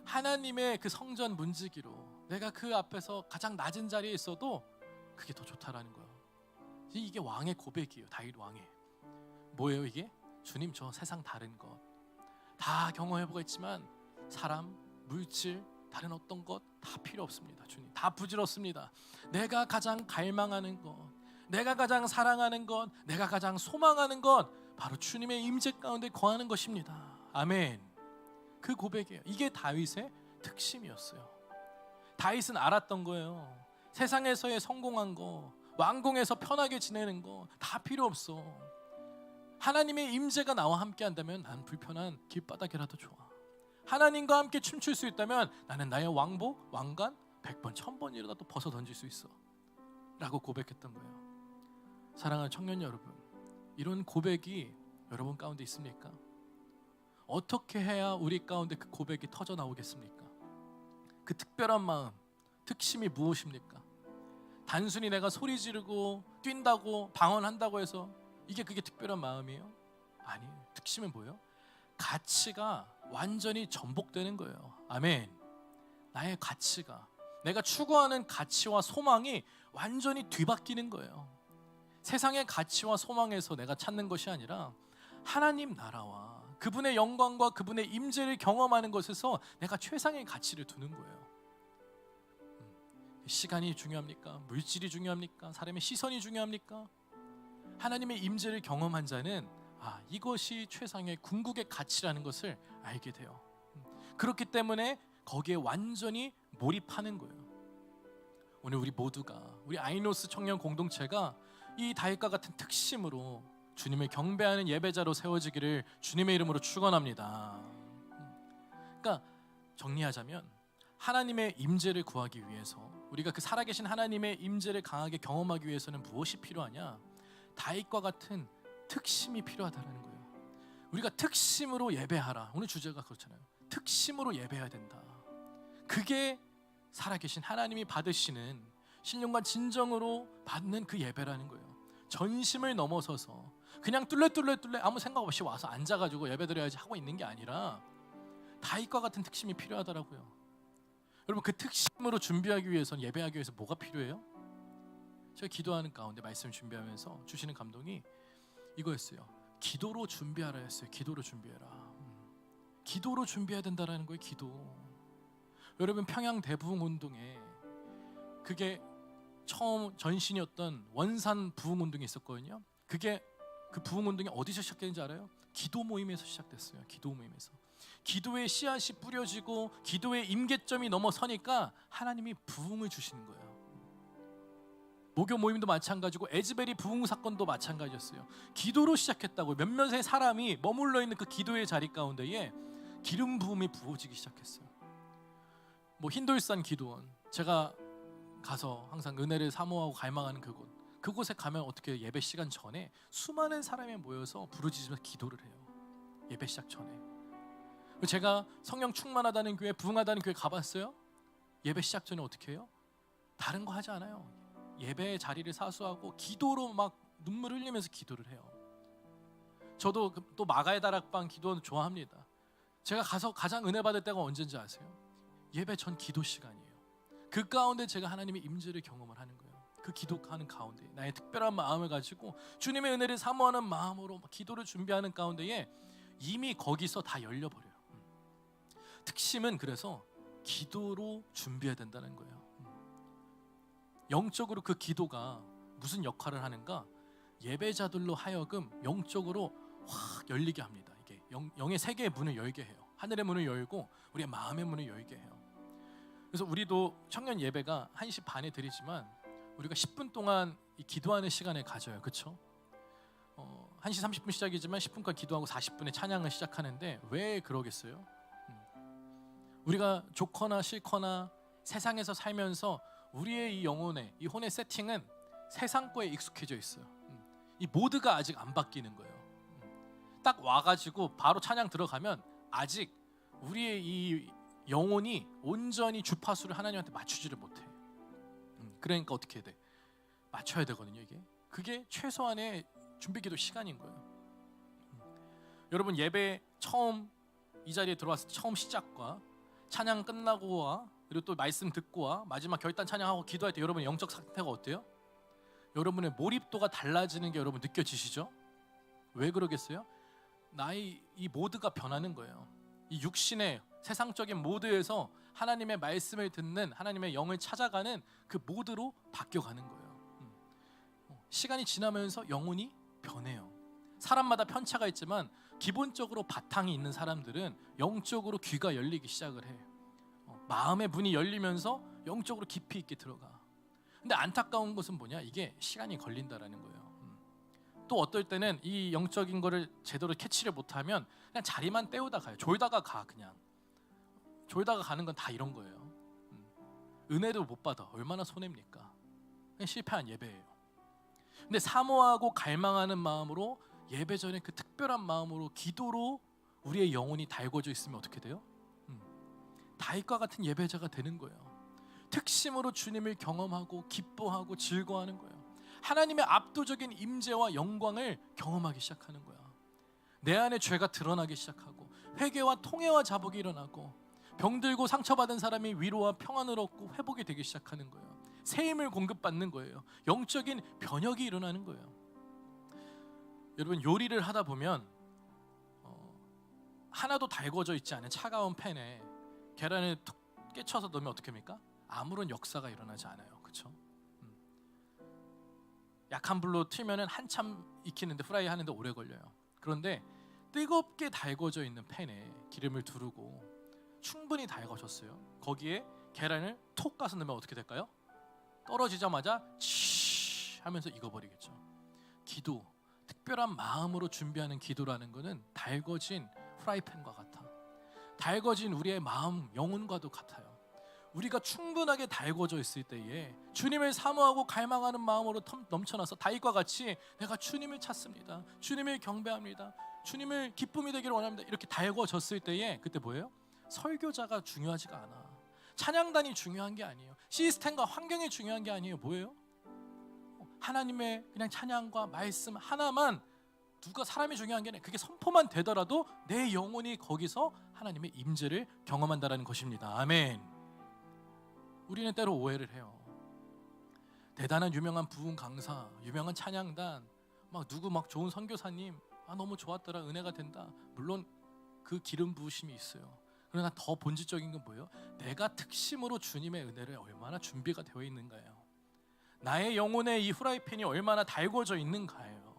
하나님의 그 성전 문지기로 내가 그 앞에서 가장 낮은 자리에 있어도 그게 더 좋다라는 거예요. 이게 왕의 고백이에요. 다윗 왕의. 뭐예요 이게? 주님, 저 세상 다른 것 다 경험해보겠지만 사람, 물질, 다른 어떤 것 다 필요 없습니다. 주님, 다 부질없습니다. 내가 가장 갈망하는 것, 내가 가장 사랑하는 것, 내가 가장 소망하는 것 바로 주님의 임재 가운데 거하는 것입니다. 아멘. 그 고백이에요. 이게 다윗의 특심이었어요. 다윗은 알았던 거예요. 세상에서의 성공한 거, 왕궁에서 편하게 지내는 거 다 필요 없어. 하나님의 임재가 나와 함께 한다면 난 불편한 길바닥이라도 좋아. 하나님과 함께 춤출 수 있다면 나는 나의 왕복, 왕관 100번, 1000번이라도 벗어 던질 수 있어 라고 고백했던 거예요. 사랑하는 청년 여러분, 이런 고백이 여러분 가운데 있습니까? 어떻게 해야 우리 가운데 그 고백이 터져 나오겠습니까? 그 특별한 마음, 특심이 무엇입니까? 단순히 내가 소리 지르고 뛴다고 방언한다고 해서 그게 특별한 마음이에요? 아니에요. 특심은 뭐예요? 가치가 완전히 전복되는 거예요. 아멘. 나의 가치가, 내가 추구하는 가치와 소망이 완전히 뒤바뀌는 거예요. 세상의 가치와 소망에서 내가 찾는 것이 아니라 하나님 나라와 그분의 영광과 그분의 임재를 경험하는 것에서 내가 최상의 가치를 두는 거예요. 시간이 중요합니까? 물질이 중요합니까? 사람의 시선이 중요합니까? 하나님의 임재를 경험한 자는 이것이 최상의 궁극의 가치라는 것을 알게 돼요. 그렇기 때문에 거기에 완전히 몰입하는 거예요. 오늘 우리 모두가, 우리 아이노스 청년 공동체가 이 다윗과 같은 특심으로 주님을 경배하는 예배자로 세워지기를 주님의 이름으로 축원합니다. 그러니까 정리하자면 하나님의 임재를 구하기 위해서, 우리가 그 살아계신 하나님의 임재를 강하게 경험하기 위해서는 무엇이 필요하냐? 다윗과 같은 특심이 필요하다는 거예요. 우리가 특심으로 예배하라. 오늘 주제가 그렇잖아요. 특심으로 예배해야 된다. 그게 살아계신 하나님이 받으시는 신령과 진정으로 받는 그 예배라는 거예요. 전심을 넘어서서 그냥 뚫레 아무 생각 없이 와서 앉아가지고 예배드려야지 하고 있는 게 아니라 다윗과 같은 특심이 필요하더라고요. 여러분, 그 특심으로 준비하기 위해서는, 예배하기 위해서 뭐가 필요해요? 제가 기도하는 가운데 말씀을 준비하면서 주시는 감동이 이거였어요. 기도로 준비하라 했어요. 기도로 준비해라. 기도로 준비해야 된다라는 거예요. 기도. 여러분, 평양 대부흥운동에 그게 처음 전신이었던 원산 부흥운동이 있었거든요. 그게 그 부흥운동이 어디서 시작했는지 알아요? 기도 모임에서 시작됐어요. 기도 모임에서. 기도의 씨앗이 뿌려지고 기도의 임계점이 넘어서니까 하나님이 부흥을 주시는 거예요. 모교 모임도 마찬가지고 에즈베리 부흥 사건도 마찬가지였어요. 기도로 시작했다고. 몇몇의 사람이 머물러 있는 그 기도의 자리 가운데에 기름 부음이 부어지기 시작했어요. 흰돌산 기도원, 제가 가서 항상 은혜를 사모하고 갈망하는 그곳에 가면 어떻게 예배 시간 전에 수많은 사람이 모여서 부르짖으면서 기도를 해요. 예배 시작 전에. 제가 성령 충만하다는 교회, 부흥하다는 교회 가봤어요. 예배 시작 전에 어떻게 해요? 다른 거 하지 않아요. 예배의 자리를 사수하고 기도로 막 눈물 흘리면서 기도를 해요. 저도 또 마가의 다락방 기도 좋아합니다. 제가 가서 가장 은혜 받을 때가 언제인지 아세요? 예배 전 기도 시간이에요. 그 가운데 제가 하나님의 임재를 경험을 하는 거예요. 그 기도하는 가운데 나의 특별한 마음을 가지고 주님의 은혜를 사모하는 마음으로 기도를 준비하는 가운데에 이미 거기서 다 열려버려요. 특심은 그래서 기도로 준비해야 된다는 거예요. 영적으로 그 기도가 무슨 역할을 하는가? 예배자들로 하여금 영적으로 확 열리게 합니다. 이게 영의 세계의 문을 열게 해요. 하늘의 문을 열고 우리의 마음의 문을 열게 해요. 그래서 우리도 청년 예배가 1시 반에 드리지만 우리가 10분 동안 이 기도하는 시간을 가져요. 그렇죠? 1시 30분 시작이지만 10분간 기도하고 40분에 찬양을 시작하는데 왜 그러겠어요? 우리가 좋거나 싫거나 세상에서 살면서 우리의 이 영혼의 이 혼의 세팅은 세상 거에 익숙해져 있어요. 이 모드가 아직 안 바뀌는 거예요. 딱 와가지고 바로 찬양 들어가면 아직 우리의 이 영혼이 온전히 주파수를 하나님한테 맞추지를 못해. 그러니까 어떻게 해야 돼? 맞춰야 되거든요. 그게 최소한의 준비기도 시간인 거예요. 여러분 예배 처음 이 자리에 들어왔을 때 처음 시작과 찬양 끝나고와 그리고 또 말씀 듣고와 마지막 결단 찬양하고 기도할 때 여러분의 영적 상태가 어때요? 여러분의 몰입도가 달라지는 게 여러분 느껴지시죠? 왜 그러겠어요? 나의 이 모드가 변하는 거예요. 이 육신의 세상적인 모드에서 하나님의 말씀을 듣는 하나님의 영을 찾아가는 그 모드로 바뀌어가는 거예요. 시간이 지나면서 영혼이 변해요. 사람마다 편차가 있지만 기본적으로 바탕이 있는 사람들은 영적으로 귀가 열리기 시작을 해. 마음의 문이 열리면서 영적으로 깊이 있게 들어가. 근데 안타까운 것은 뭐냐? 이게 시간이 걸린다라는 거예요. 또 어떨 때는 이 영적인 거를 제대로 캐치를 못하면 그냥 자리만 때우다 가요. 졸다가 가. 그냥 졸다가 가는 건 다 이런 거예요. 은혜도 못 받아. 얼마나 손해입니까? 그냥 실패한 예배예요. 근데 사모하고 갈망하는 마음으로 예배 전에 그 특별한 마음으로 기도로 우리의 영혼이 달궈져 있으면 어떻게 돼요? 다윗과 같은 예배자가 되는 거예요. 특심으로 주님을 경험하고 기뻐하고 즐거워하는 거예요. 하나님의 압도적인 임재와 영광을 경험하기 시작하는 거야. 내 안에 죄가 드러나기 시작하고 회개와 통회와 자복이 일어나고 병들고 상처받은 사람이 위로와 평안을 얻고 회복이 되기 시작하는 거예요. 새 힘을 공급받는 거예요. 영적인 변혁이 일어나는 거예요. 여러분 요리를 하다 보면 하나도 달궈져 있지 않은 차가운 팬에 계란을 툭 깨쳐서 넣으면 어떻게 합니까? 아무런 역사가 일어나지 않아요. 그렇죠? 약한 불로 틀면은 한참 익히는데 프라이 하는데 오래 걸려요. 그런데 뜨겁게 달궈져 있는 팬에 기름을 두르고 충분히 달궈졌어요. 거기에 계란을 톡 까서 넣으면 어떻게 될까요? 떨어지자마자 치 하면서 익어버리겠죠. 기도, 특별한 마음으로 준비하는 기도라는 것은 달궈진 프라이팬과 같아. 달궈진 우리의 마음, 영혼과도 같아요. 우리가 충분하게 달궈져 있을 때에 주님을 사모하고 갈망하는 마음으로 넘쳐나서 다윗과 같이 내가 주님을 찾습니다. 주님을 경배합니다. 주님을 기쁨이 되기를 원합니다. 이렇게 달궈졌을 때에 그때 뭐예요? 설교자가 중요하지가 않아. 찬양단이 중요한 게 아니에요. 시스템과 환경이 중요한 게 아니에요. 뭐예요? 하나님의 그냥 찬양과 말씀 하나만 누가 사람이 중요한 게 아니라 그게 선포만 되더라도 내 영혼이 거기서 하나님의 임재를 경험한다라는 것입니다. 아멘. 우리는 때로 오해를 해요. 대단한 유명한 부흥 강사, 유명한 찬양단, 막 누구 막 좋은 선교사님, 너무 좋았더라, 은혜가 된다. 물론 그 기름 부으심이 있어요. 그러나 더 본질적인 건 뭐예요? 내가 특심으로 주님의 은혜를 얼마나 준비가 되어 있는가요? 나의 영혼의 이 후라이팬이 얼마나 달궈져 있는가예요.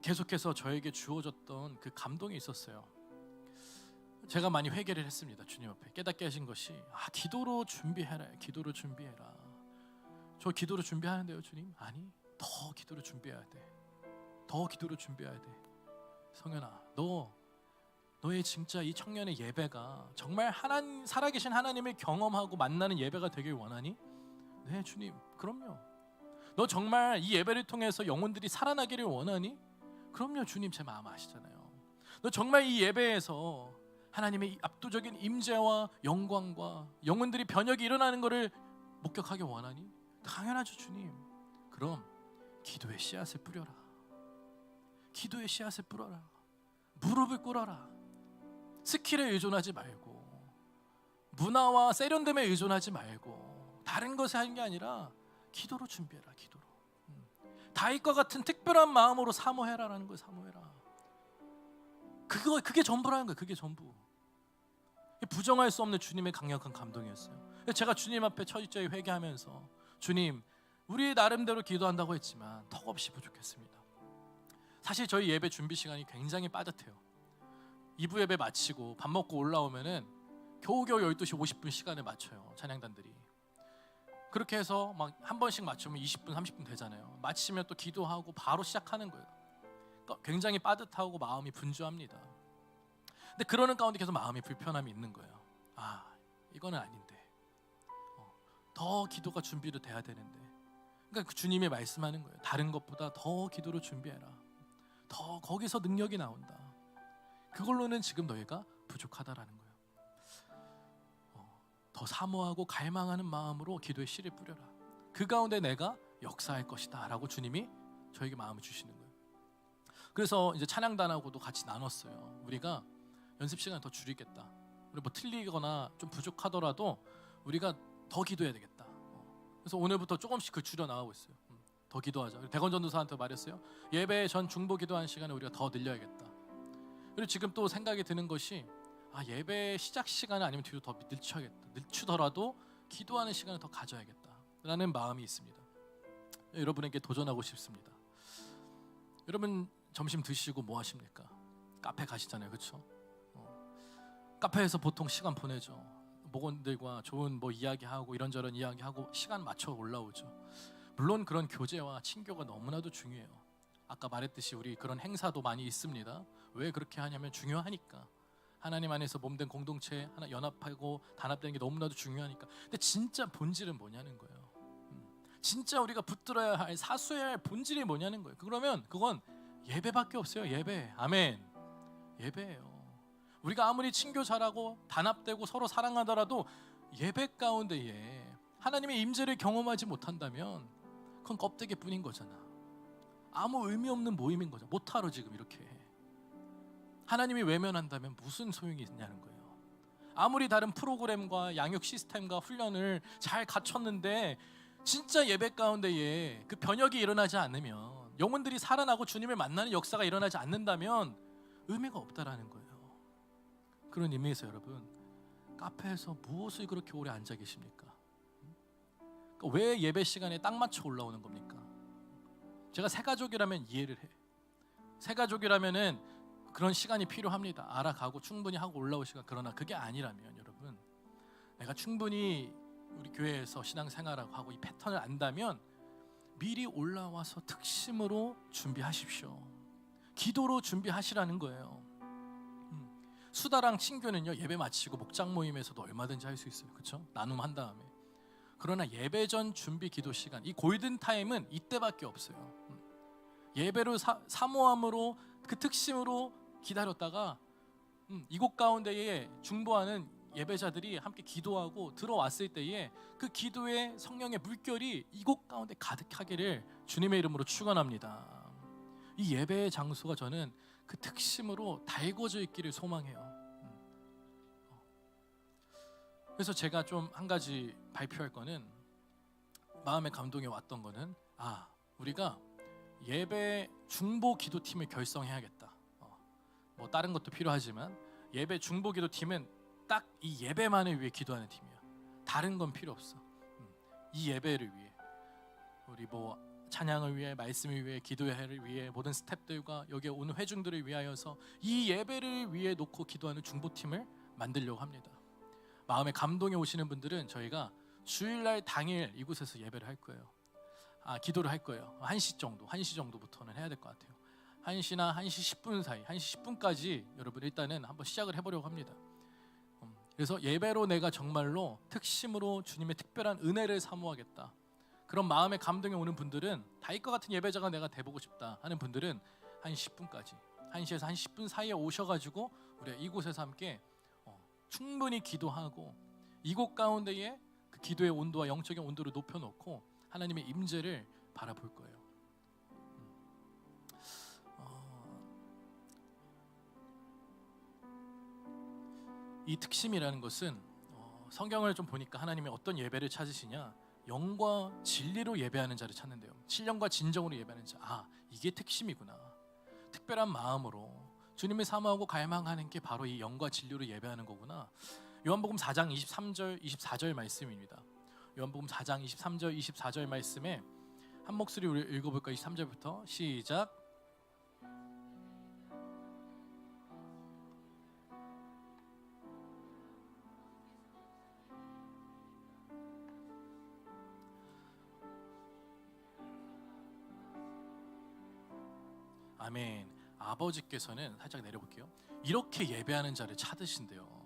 계속해서 저에게 주어졌던 그 감동이 있었어요. 제가 많이 회개를 했습니다. 주님 앞에 깨닫게 하신 것이 기도로 준비해라. 기도로 준비해라. 저 기도로 준비하는데요, 주님? 아니, 더 기도로 준비해야 돼. 더 기도로 준비해야 돼. 성현아, 너의 진짜 이 청년의 예배가 정말 살아계신 하나님을 경험하고 만나는 예배가 되길 원하니? 네, 주님. 그럼요. 너 정말 이 예배를 통해서 영혼들이 살아나기를 원하니? 그럼요, 주님. 제 마음 아시잖아요. 너 정말 이 예배에서 하나님의 압도적인 임재와 영광과 영혼들이 변혁이 일어나는 것을 목격하기 원하니? 당연하죠, 주님. 그럼 기도의 씨앗을 뿌려라. 기도의 씨앗을 뿌려라. 무릎을 꿇어라. 스킬에 의존하지 말고, 문화와 세련됨에 의존하지 말고, 다른 것에 하는 게 아니라 기도로 준비해라. 기도로. 다윗과 같은 특별한 마음으로 사모해라라는 거예요. 사모해라. 그게 전부라는 거예요. 그게 전부. 부정할 수 없는 주님의 강력한 감동이었어요. 제가 주님 앞에 철저히 회개하면서, 주님, 우리 나름대로 기도한다고 했지만 턱없이 부족했습니다. 사실 저희 예배 준비 시간이 굉장히 빠듯해요. 2부 예배 마치고 밥 먹고 올라오면은 겨우겨우 12시 50분 시간을 맞춰요, 찬양단들이. 그렇게 해서 막 한 번씩 맞추면 20분 30분 되잖아요. 마치면 또 기도하고 바로 시작하는 거예요. 그러니까 굉장히 빠듯하고 마음이 분주합니다. 근데 그러는 가운데 계속 마음이 불편함이 있는 거예요. 아, 이거는 아닌데, 더 기도가 준비도 돼야 되는데. 그러니까 그 주님이 말씀하는 거예요. 다른 것보다 더 기도로 준비해라. 더 거기서 능력이 나온다. 그걸로는 지금 너희가 부족하다라는 거예요. 더 사모하고 갈망하는 마음으로 기도의 씨를 뿌려라. 그 가운데 내가 역사할 것이다 라고 주님이 저에게 마음을 주시는 거예요. 그래서 이제 찬양단하고도 같이 나눴어요. 우리가 연습 시간을 더 줄이겠다. 우리 뭐 틀리거나 좀 부족하더라도 우리가 더 기도해야 되겠다. 그래서 오늘부터 조금씩 그 줄여 나가고 있어요. 더 기도하자. 대건 전도사한테 말했어요. 예배 전 중보 기도하는 시간을 우리가 더 늘려야겠다. 그리고 지금 또 생각이 드는 것이, 예배 시작 시간을 아니면 뒤로 더 늦춰야겠다. 늦추더라도 기도하는 시간을 더 가져야겠다 라는 마음이 있습니다. 여러분에게 도전하고 싶습니다. 여러분 점심 드시고 뭐 하십니까? 카페 가시잖아요, 그렇죠? 카페에서 보통 시간 보내죠. 목원들과 좋은 뭐 이야기하고 이런저런 이야기하고 시간 맞춰 올라오죠. 물론 그런 교제와 친교가 너무나도 중요해요. 아까 말했듯이 우리 그런 행사도 많이 있습니다. 왜 그렇게 하냐면 중요하니까. 하나님 안에서 몸된 공동체 하나 연합하고 단합되는 게 너무나도 중요하니까. 근데 진짜 본질은 뭐냐는 거예요. 진짜 우리가 붙들어야 할, 사수해야 할 본질이 뭐냐는 거예요. 그러면 그건 예배밖에 없어요. 예배. 아멘. 예배예요. 우리가 아무리 친교 잘하고 단합되고 서로 사랑하더라도 예배 가운데에 하나님의 임재를 경험하지 못한다면 그건 껍데기뿐인 거잖아. 아무 의미 없는 모임인 거죠. 못하러 지금 이렇게 하나님이 외면한다면 무슨 소용이 있냐는 거예요. 아무리 다른 프로그램과 양육 시스템과 훈련을 잘 갖췄는데 진짜 예배 가운데에 그 변혁이 일어나지 않으면, 영혼들이 살아나고 주님을 만나는 역사가 일어나지 않는다면 의미가 없다라는 거예요. 그런 의미에서 여러분, 카페에서 무엇을 그렇게 오래 앉아 계십니까? 그러니까 왜 예배 시간에 딱 맞춰 올라오는 겁니까? 제가 새 가족이라면 이해를 해. 새 가족이라면은 그런 시간이 필요합니다. 알아가고 충분히 하고 올라올 시간. 그러나 그게 아니라면 여러분, 내가 충분히 우리 교회에서 신앙생활하고 하고 이 패턴을 안다면 미리 올라와서 특심으로 준비하십시오. 기도로 준비하시라는 거예요. 수다랑 친교는요, 예배 마치고 목장 모임에서도 얼마든지 할 수 있어요. 그렇죠? 나눔한 다음에. 그러나 예배 전 준비 기도 시간, 이 골든 타임은 이때밖에 없어요. 예배로 사모함으로 그 특심으로 기다렸다가 이곳 가운데에 중보하는 예배자들이 함께 기도하고 들어왔을 때에 그 기도의 성령의 물결이 이곳 가운데 가득하기를 주님의 이름으로 축원합니다. 이 예배의 장소가 저는 그 특심으로 달궈져 있기를 소망해요. 그래서 제가 좀 한 가지 발표할 거는, 마음의 감동이 왔던 거는, 우리가 예배 중보 기도팀을 결성해야겠다. 뭐 다른 것도 필요하지만 예배 중보 기도팀은 딱 이 예배만을 위해 기도하는 팀이야. 다른 건 필요 없어. 이 예배를 위해, 우리 뭐 찬양을 위해, 말씀을 위해, 기도회를 위해, 모든 스태프들과 여기에 오는 회중들을 위하여서 이 예배를 위해 놓고 기도하는 중보팀을 만들려고 합니다. 마음에 감동이 오시는 분들은 저희가 주일날 당일 이곳에서 예배를 할 거예요. 기도를 할 거예요. 1시 정도부터는 해야 될 것 같아요. 1시나 1시 10분 사이, 1시 10분까지 여러분 일단은 한번 시작을 해보려고 합니다. 그래서 예배로 내가 정말로 특심으로 주님의 특별한 은혜를 사모하겠다. 그런 마음의 감동이 오는 분들은, 다윗과 같은 예배자가 내가 돼보고 싶다 하는 분들은 1시 10분까지, 1시에서 1시 10분 사이에 오셔가지고 우리가 이곳에서 함께 충분히 기도하고 이곳 가운데에 그 기도의 온도와 영적인 온도를 높여놓고 하나님의 임재를 바라볼 거예요. 이 특심이라는 것은 성경을 좀 보니까 하나님이 어떤 예배를 찾으시냐, 영과 진리로 예배하는 자를 찾는데요. 신령과 진정으로 예배하는 자. 이게 특심이구나. 특별한 마음으로 주님을 사모하고 갈망하는 게 바로 이 영과 진리로 예배하는 거구나. 요한복음 4장 23절 24절 말씀입니다. 요한복음 4장 23절 24절 말씀에 한 목소리 우리 읽어볼까요? 23절부터 시작. 아멘. 아버지께서는 살짝 내려볼게요. 이렇게 예배하는 자를 찾으신대요.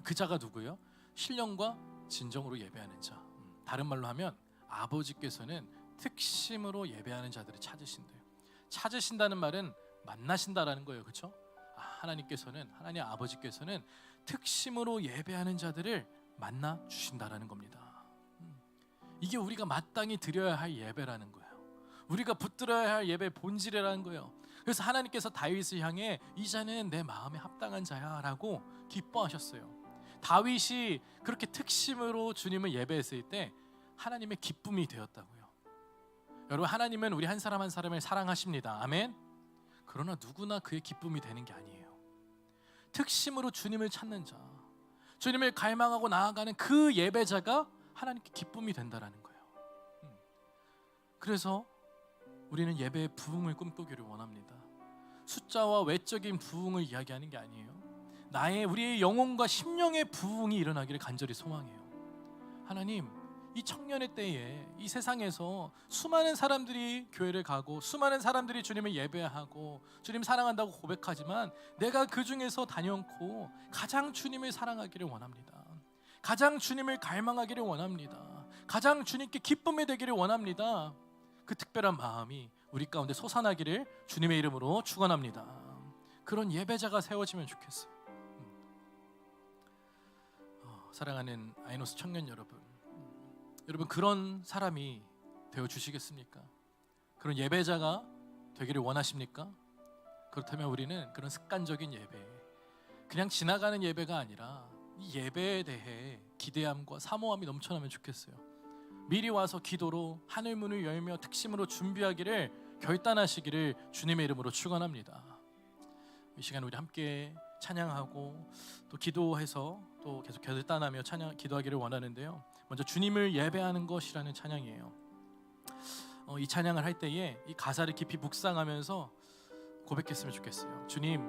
그 자가 누구예요? 신령과 진정으로 예배하는 자. 다른 말로 하면 아버지께서는 특심으로 예배하는 자들을 찾으신대요. 찾으신다는 말은 만나신다라는 거예요. 그렇죠? 하나님 아버지께서는 특심으로 예배하는 자들을 만나 주신다라는 겁니다. 이게 우리가 마땅히 드려야 할 예배라는 거예요. 우리가 붙들어야 할 예배의 본질이라는 거예요. 그래서 하나님께서 다윗을 향해 이 자는 내 마음에 합당한 자야 라고 기뻐하셨어요. 다윗이 그렇게 특심으로 주님을 예배했을 때 하나님의 기쁨이 되었다고요. 여러분, 하나님은 우리 한 사람 한 사람을 사랑하십니다. 아멘. 그러나 누구나 그의 기쁨이 되는 게 아니에요. 특심으로 주님을 찾는 자, 주님을 갈망하고 나아가는 그 예배자가 하나님께 기쁨이 된다라는 거예요. 그래서 우리는 예배의 부흥을 꿈꾸기를 원합니다. 숫자와 외적인 부흥을 이야기하는 게 아니에요. 우리의 영혼과 심령의 부흥이 일어나기를 간절히 소망해요. 하나님, 이 청년의 때에 이 세상에서 수많은 사람들이 교회를 가고 수많은 사람들이 주님을 예배하고 주님 사랑한다고 고백하지만 내가 그 중에서 단연코 가장 주님을 사랑하기를 원합니다. 가장 주님을 갈망하기를 원합니다. 가장 주님께 기쁨이 되기를 원합니다. 그 특별한 마음이 우리 가운데 솟아나기를 주님의 이름으로 축원합니다. 그런 예배자가 세워지면 좋겠어요. 사랑하는 아이노스 청년 여러분, 그런 사람이 되어 주시겠습니까? 그런 예배자가 되기를 원하십니까? 그렇다면 우리는 그런 습관적인 예배, 그냥 지나가는 예배가 아니라 이 예배에 대해 기대함과 사모함이 넘쳐나면 좋겠어요. 미리 와서 기도로 하늘 문을 열며 특심으로 준비하기를 결단하시기를 주님의 이름으로 축원합니다. 이 시간 우리 함께 찬양하고 또 기도해서 또 계속 결단하며 기도하기를 원하는데요. 먼저 주님을 예배하는 것이라는 찬양이에요. 이 찬양을 할 때에 이 가사를 깊이 묵상하면서 고백했으면 좋겠어요. 주님,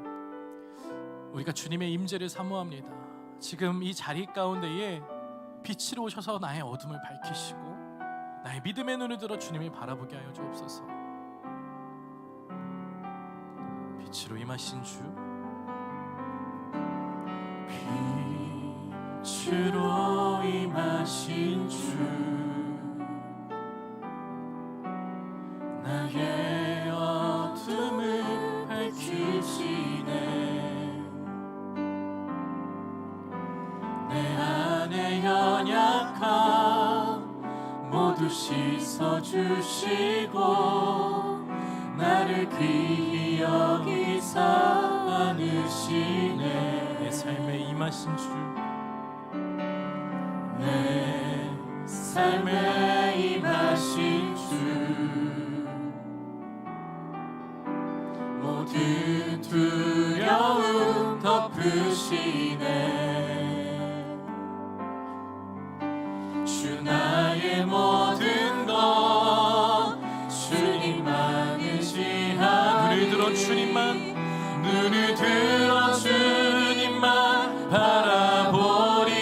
우리가 주님의 임재를 사모합니다. 지금 이 자리 가운데에 빛으로 오셔서 나의 어둠을 밝히시고 나의 믿음의 눈을 들어 주님을 바라보게 하여 주옵소서. 빛으로 임하신 주, 빛으로 임하신 주, 나의 어둠을 밝히시네. 내 안에 연약함 모두 씻어주시고 나를 귀히 여기사 안으시네. 내 삶에 임하신 주, 내 삶에 임하신 주, 모든 두려움 덮으시네. 주 나의 모든 것 주님만 의지하리. 눈을 들어 주님만 바라보리.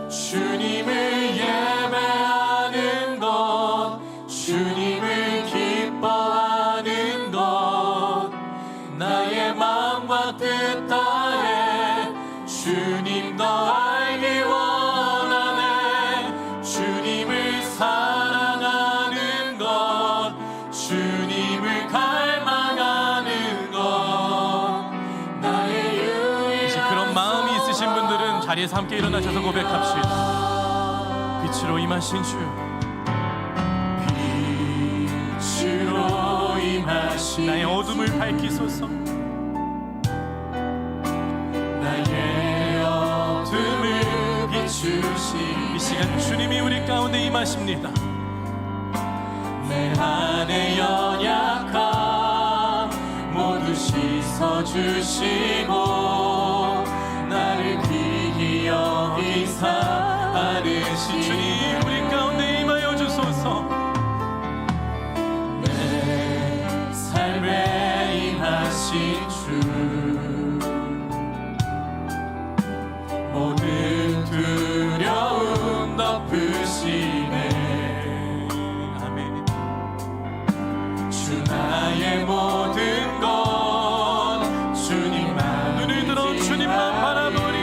주님을 예배하는 것, 주님을 기뻐하는 것, 나의 마음과 뜻 다해 주님 더 알기 원하네. 주님을 사랑하는 것, 주님을 갈망하는 것, 나의 유일한. 이제 그런 마음이 있으신 분들은 자리에서 함께 일어나셔서 고백합시다. 빛으로 임하신 주, 빛으로 임하신 나의 어둠을 밝히소서. 나의 어둠을 비추시. 이 시간 주님이 우리 가운데 임하십니다. 내 안에 연약함 모두 씻어주시고 나를 귀히 여기사 바르시. 주님 우리 가운데 임하여 주소서. 내 삶에 임하신 주, 모든 두려움 덮으시네. 아멘. 주 나의 모든 것 주님만, 눈을 들어 주님만 바라보리.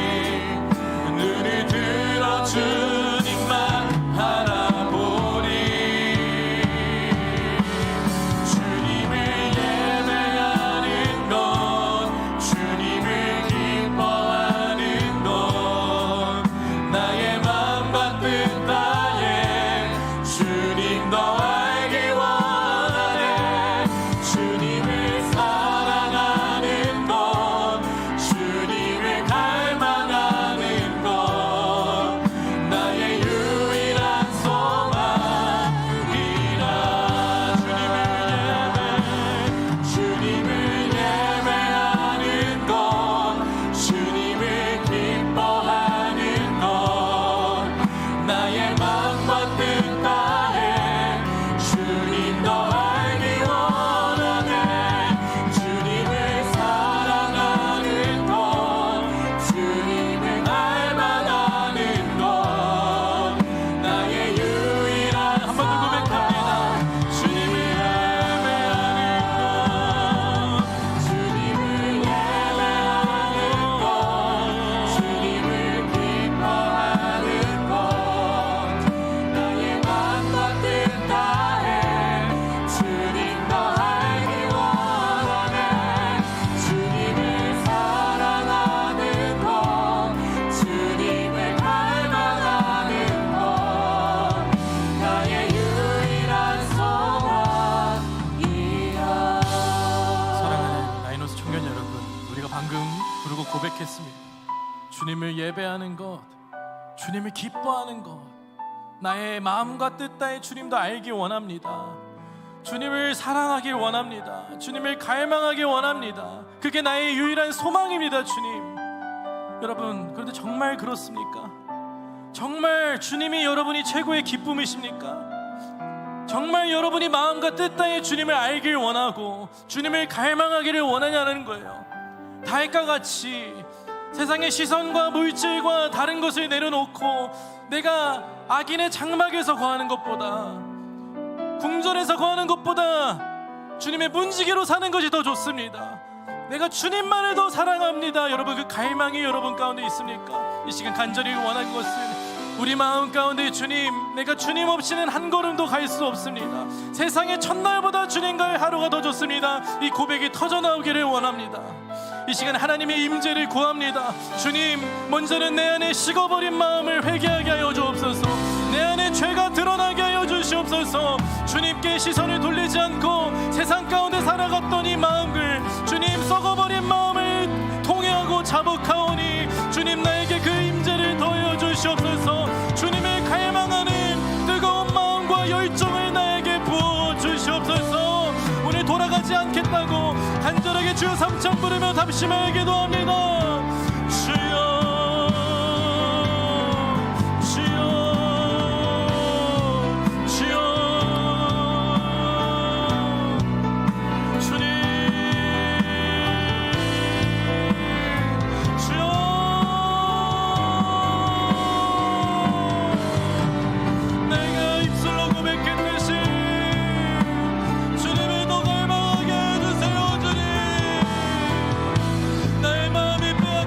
눈을 들어 주님만 바라보리. 주님을 예배하는 것, 주님을 기뻐하는 것, 나의 마음과 뜻 다해 주님 더 알기 원하네. 주님을 사랑하는 것, 주님을 갈망하는 것, 나의 유일한 소망이라. 주님을 예배하는 것, 주님을 기뻐하는 것, 나의 마음과 뜻 다해 주님 더 알기 원하네. 주님을 사랑하는 것, 주님을 갈망하는 것, 나의 유일한 한 번 더 고백합니다. 주님을 예배하는 것, 주님을 예배하는 것, 주님을 기뻐하는 것, 나의 마음과 뜻 다해 주님 더 알기 원하네. 주님을 사랑하는 것, 주님을 갈망하는 것, 나의 유일한 소망이야. 사랑하는 라이노스 청년 여러분, 우리가 방금 부르고 고백했습니다. 주님을 예배하는 것, 주님을 기뻐하는 것, 나의 마음과 뜻 다해 주님도 알기 원합니다. 주님을 사랑하길 원합니다. 주님을 갈망하길 원합니다. 그게 나의 유일한 소망입니다. 주님, 여러분, 그런데 정말 그렇습니까? 정말 주님이 여러분이 최고의 기쁨이십니까? 정말 여러분이 마음과 뜻 다해 주님을 알길 원하고 주님을 갈망하기를 원하냐는 거예요. 달과 같이 세상의 시선과 물질과 다른 것을 내려놓고 내가 악인의 장막에서 거하는 것보다, 궁전에서 거하는 것보다 주님의 문지기로 사는 것이 더 좋습니다. 내가 주님만을 더 사랑합니다. 여러분, 그 갈망이 여러분 가운데 있습니까? 이 시간 간절히 원하는 것은 우리 마음 가운데 주님, 내가 주님 없이는 한 걸음도 갈 수 없습니다. 세상의 첫날보다 주님과의 하루가 더 좋습니다. 이 고백이 터져나오기를 원합니다. 이 시간 하나님의 임재를 구합니다. 주님, 먼저는 내 안에 식어버린 마음을 회개하게 하여 주옵소서. 내 안에 죄가 드러나게 하여 주시옵소서. 주님께 시선을 돌리지 않고 세상 가운데 살아갔던 이 마음을, 주님, 썩어버린 마음을 통회하고 자복하오니 주님, 나에게 그 임재를 더하여 주시옵소서. 주님을 갈망하는 뜨거운 마음과 열정을 나에게 부어 주시옵소서. 오늘 돌아가지 않겠다고 간절하게 주여 삼창 부르며 답심하게 도합니다. 주여, 주여, 주여. 주님, 주여. 내가 입술로 고백했듯이 주님을 더 갈망하게 해주세요. 주님, 나의 마음이 빼앗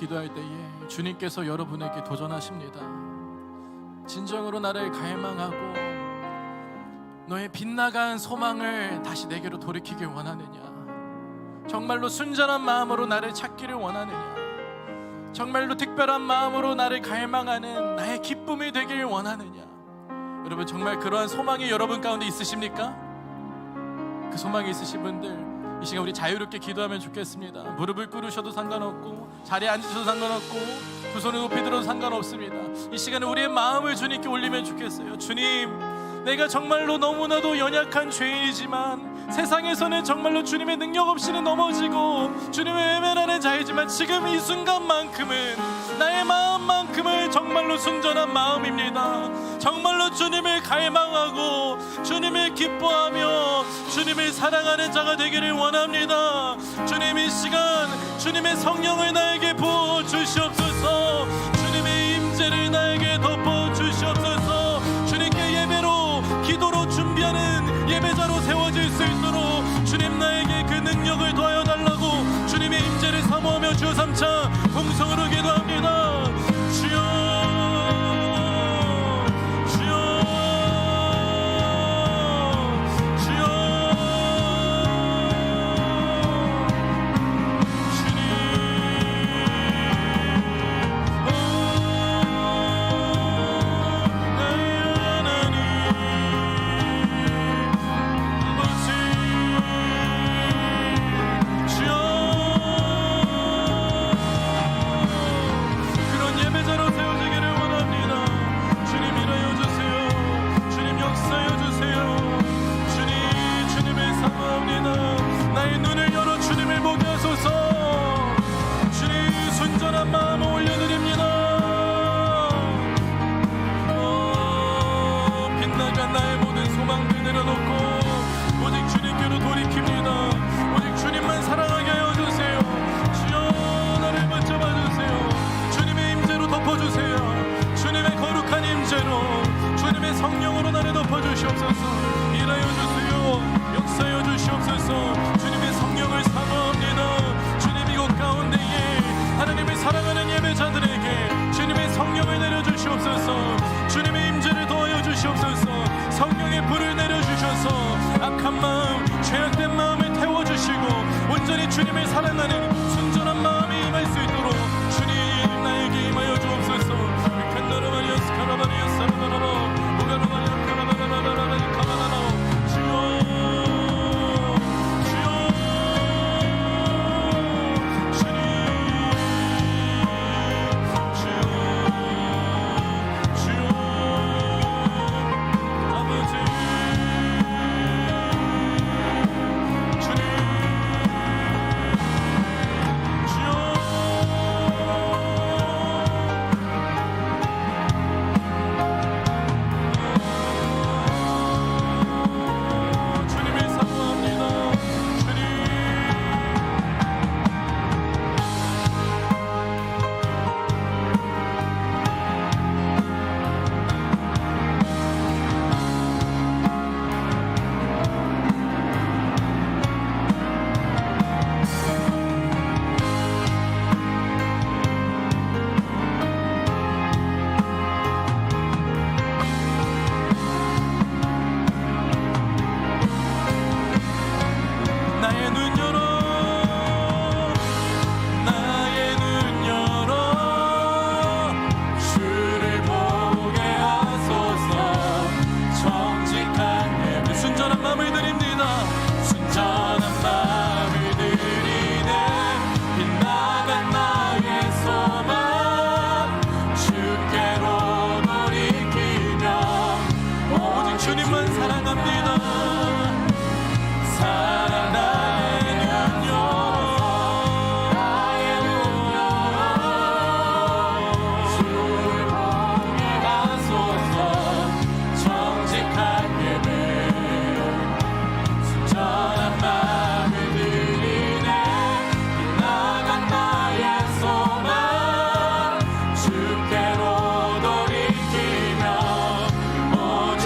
기도할 때에 주님께서 여러분에게 도전하십니다. 진정으로 나를 갈망하고 너의 빗나간 소망을 다시 내게로 돌이키길 원하느냐? 정말로 순전한 마음으로 나를 찾기를 원하느냐? 정말로 특별한 마음으로 나를 갈망하는 나의 기쁨이 되길 원하느냐? 여러분, 정말 그러한 소망이 여러분 가운데 있으십니까? 그 소망이 있으신 분들 이 시간 우리 자유롭게 기도하면 좋겠습니다. 무릎을 꿇으셔도 상관없고 자리에 앉으셔도 상관없고 두 손을 높이 들어도 상관없습니다. 이 시간에 우리의 마음을 주님께 올리면 좋겠어요. 주님, 내가 정말로 너무나도 연약한 죄인이지만 세상에서는 정말로 주님의 능력 없이는 넘어지고 주님의 외면하는 자이지만 지금 이 순간만큼은 나의 마음만큼은 정말로 순전한 마음입니다. 정말로 주님을 갈망하고 주님을 기뻐하며 주님을 사랑하는 자가 되기를 원합니다. 주님, 이 시간 주님의 성령을 나에게 부어주시옵소서. 주님의 임재를 나에게 덮어주시옵소서. 주님께 예배로 기도로 준비하는 예배자로 세워질 수 있도록 주님 나에게 그 능력을 더하여 달라고 주님의 임재를 사모하며 주여 삼차 동성으로 기도합니다. 주여 주님을 사랑하는 순전한 마음이 임할 수 있도록 주님 나에게 임하여 주옵소서.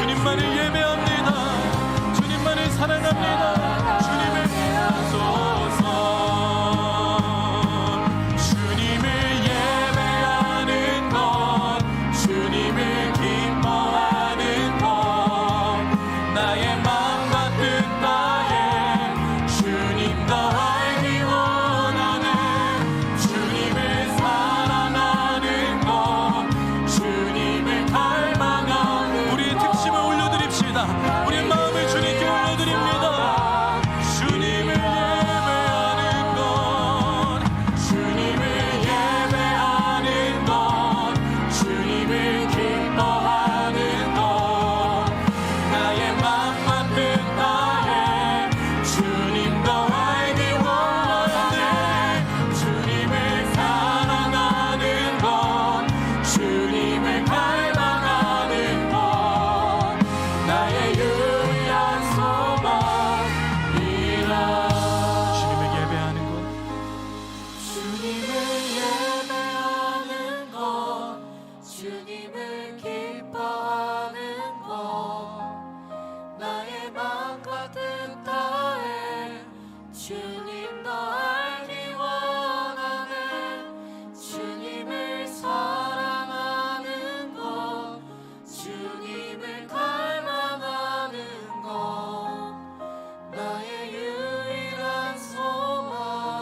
주님만을 예배합니다. 주님 주님 더 알기 원하네. 주님을 사랑하는 것, 주님을 닮아가는 것, 나의 유일한 소망이라.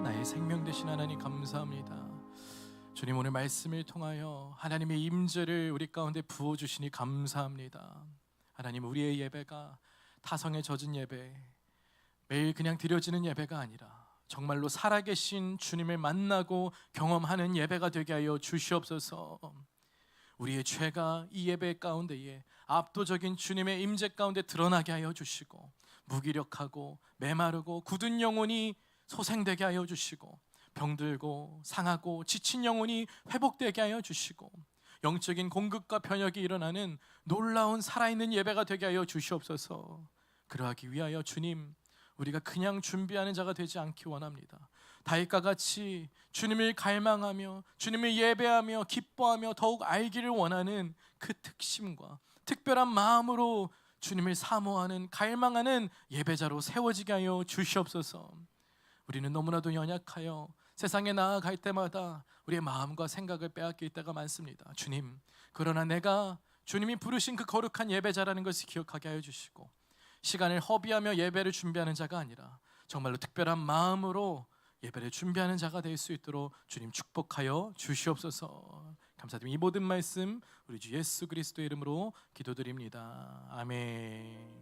나의 생명 되신 하나님 감사합니다. 주님, 오늘 말씀을 통하여 하나님의 임재를 우리 가운데 부어주시니 감사합니다. 하나님, 우리의 예배가 타성에 젖은 예배, 매일 그냥 드려지는 예배가 아니라 정말로 살아계신 주님을 만나고 경험하는 예배가 되게 하여 주시옵소서. 우리의 죄가 이 예배 가운데에 압도적인 주님의 임재 가운데 드러나게 하여 주시고, 무기력하고 메마르고 굳은 영혼이 소생되게 하여 주시고, 병들고 상하고 지친 영혼이 회복되게 하여 주시고, 영적인 공급과 변혁이 일어나는 놀라운 살아있는 예배가 되게 하여 주시옵소서. 그러하기 위하여 주님, 우리가 그냥 준비하는 자가 되지 않기 원합니다. 다윗과 같이 주님을 갈망하며 주님을 예배하며 기뻐하며 더욱 알기를 원하는 그 특심과 특별한 마음으로 주님을 사모하는 갈망하는 예배자로 세워지게 하여 주시옵소서. 우리는 너무나도 연약하여 세상에 나아갈 때마다 우리의 마음과 생각을 빼앗길 때가 많습니다. 주님, 그러나 내가 주님이 부르신 그 거룩한 예배자라는 것을 기억하게 하여 주시고, 시간을 허비하며 예배를 준비하는 자가 아니라 정말로 특별한 마음으로 예배를 준비하는 자가 될 수 있도록 주님 축복하여 주시옵소서. 감사드립니다. 이 모든 말씀 우리 주 예수 그리스도의 이름으로 기도드립니다. 아멘.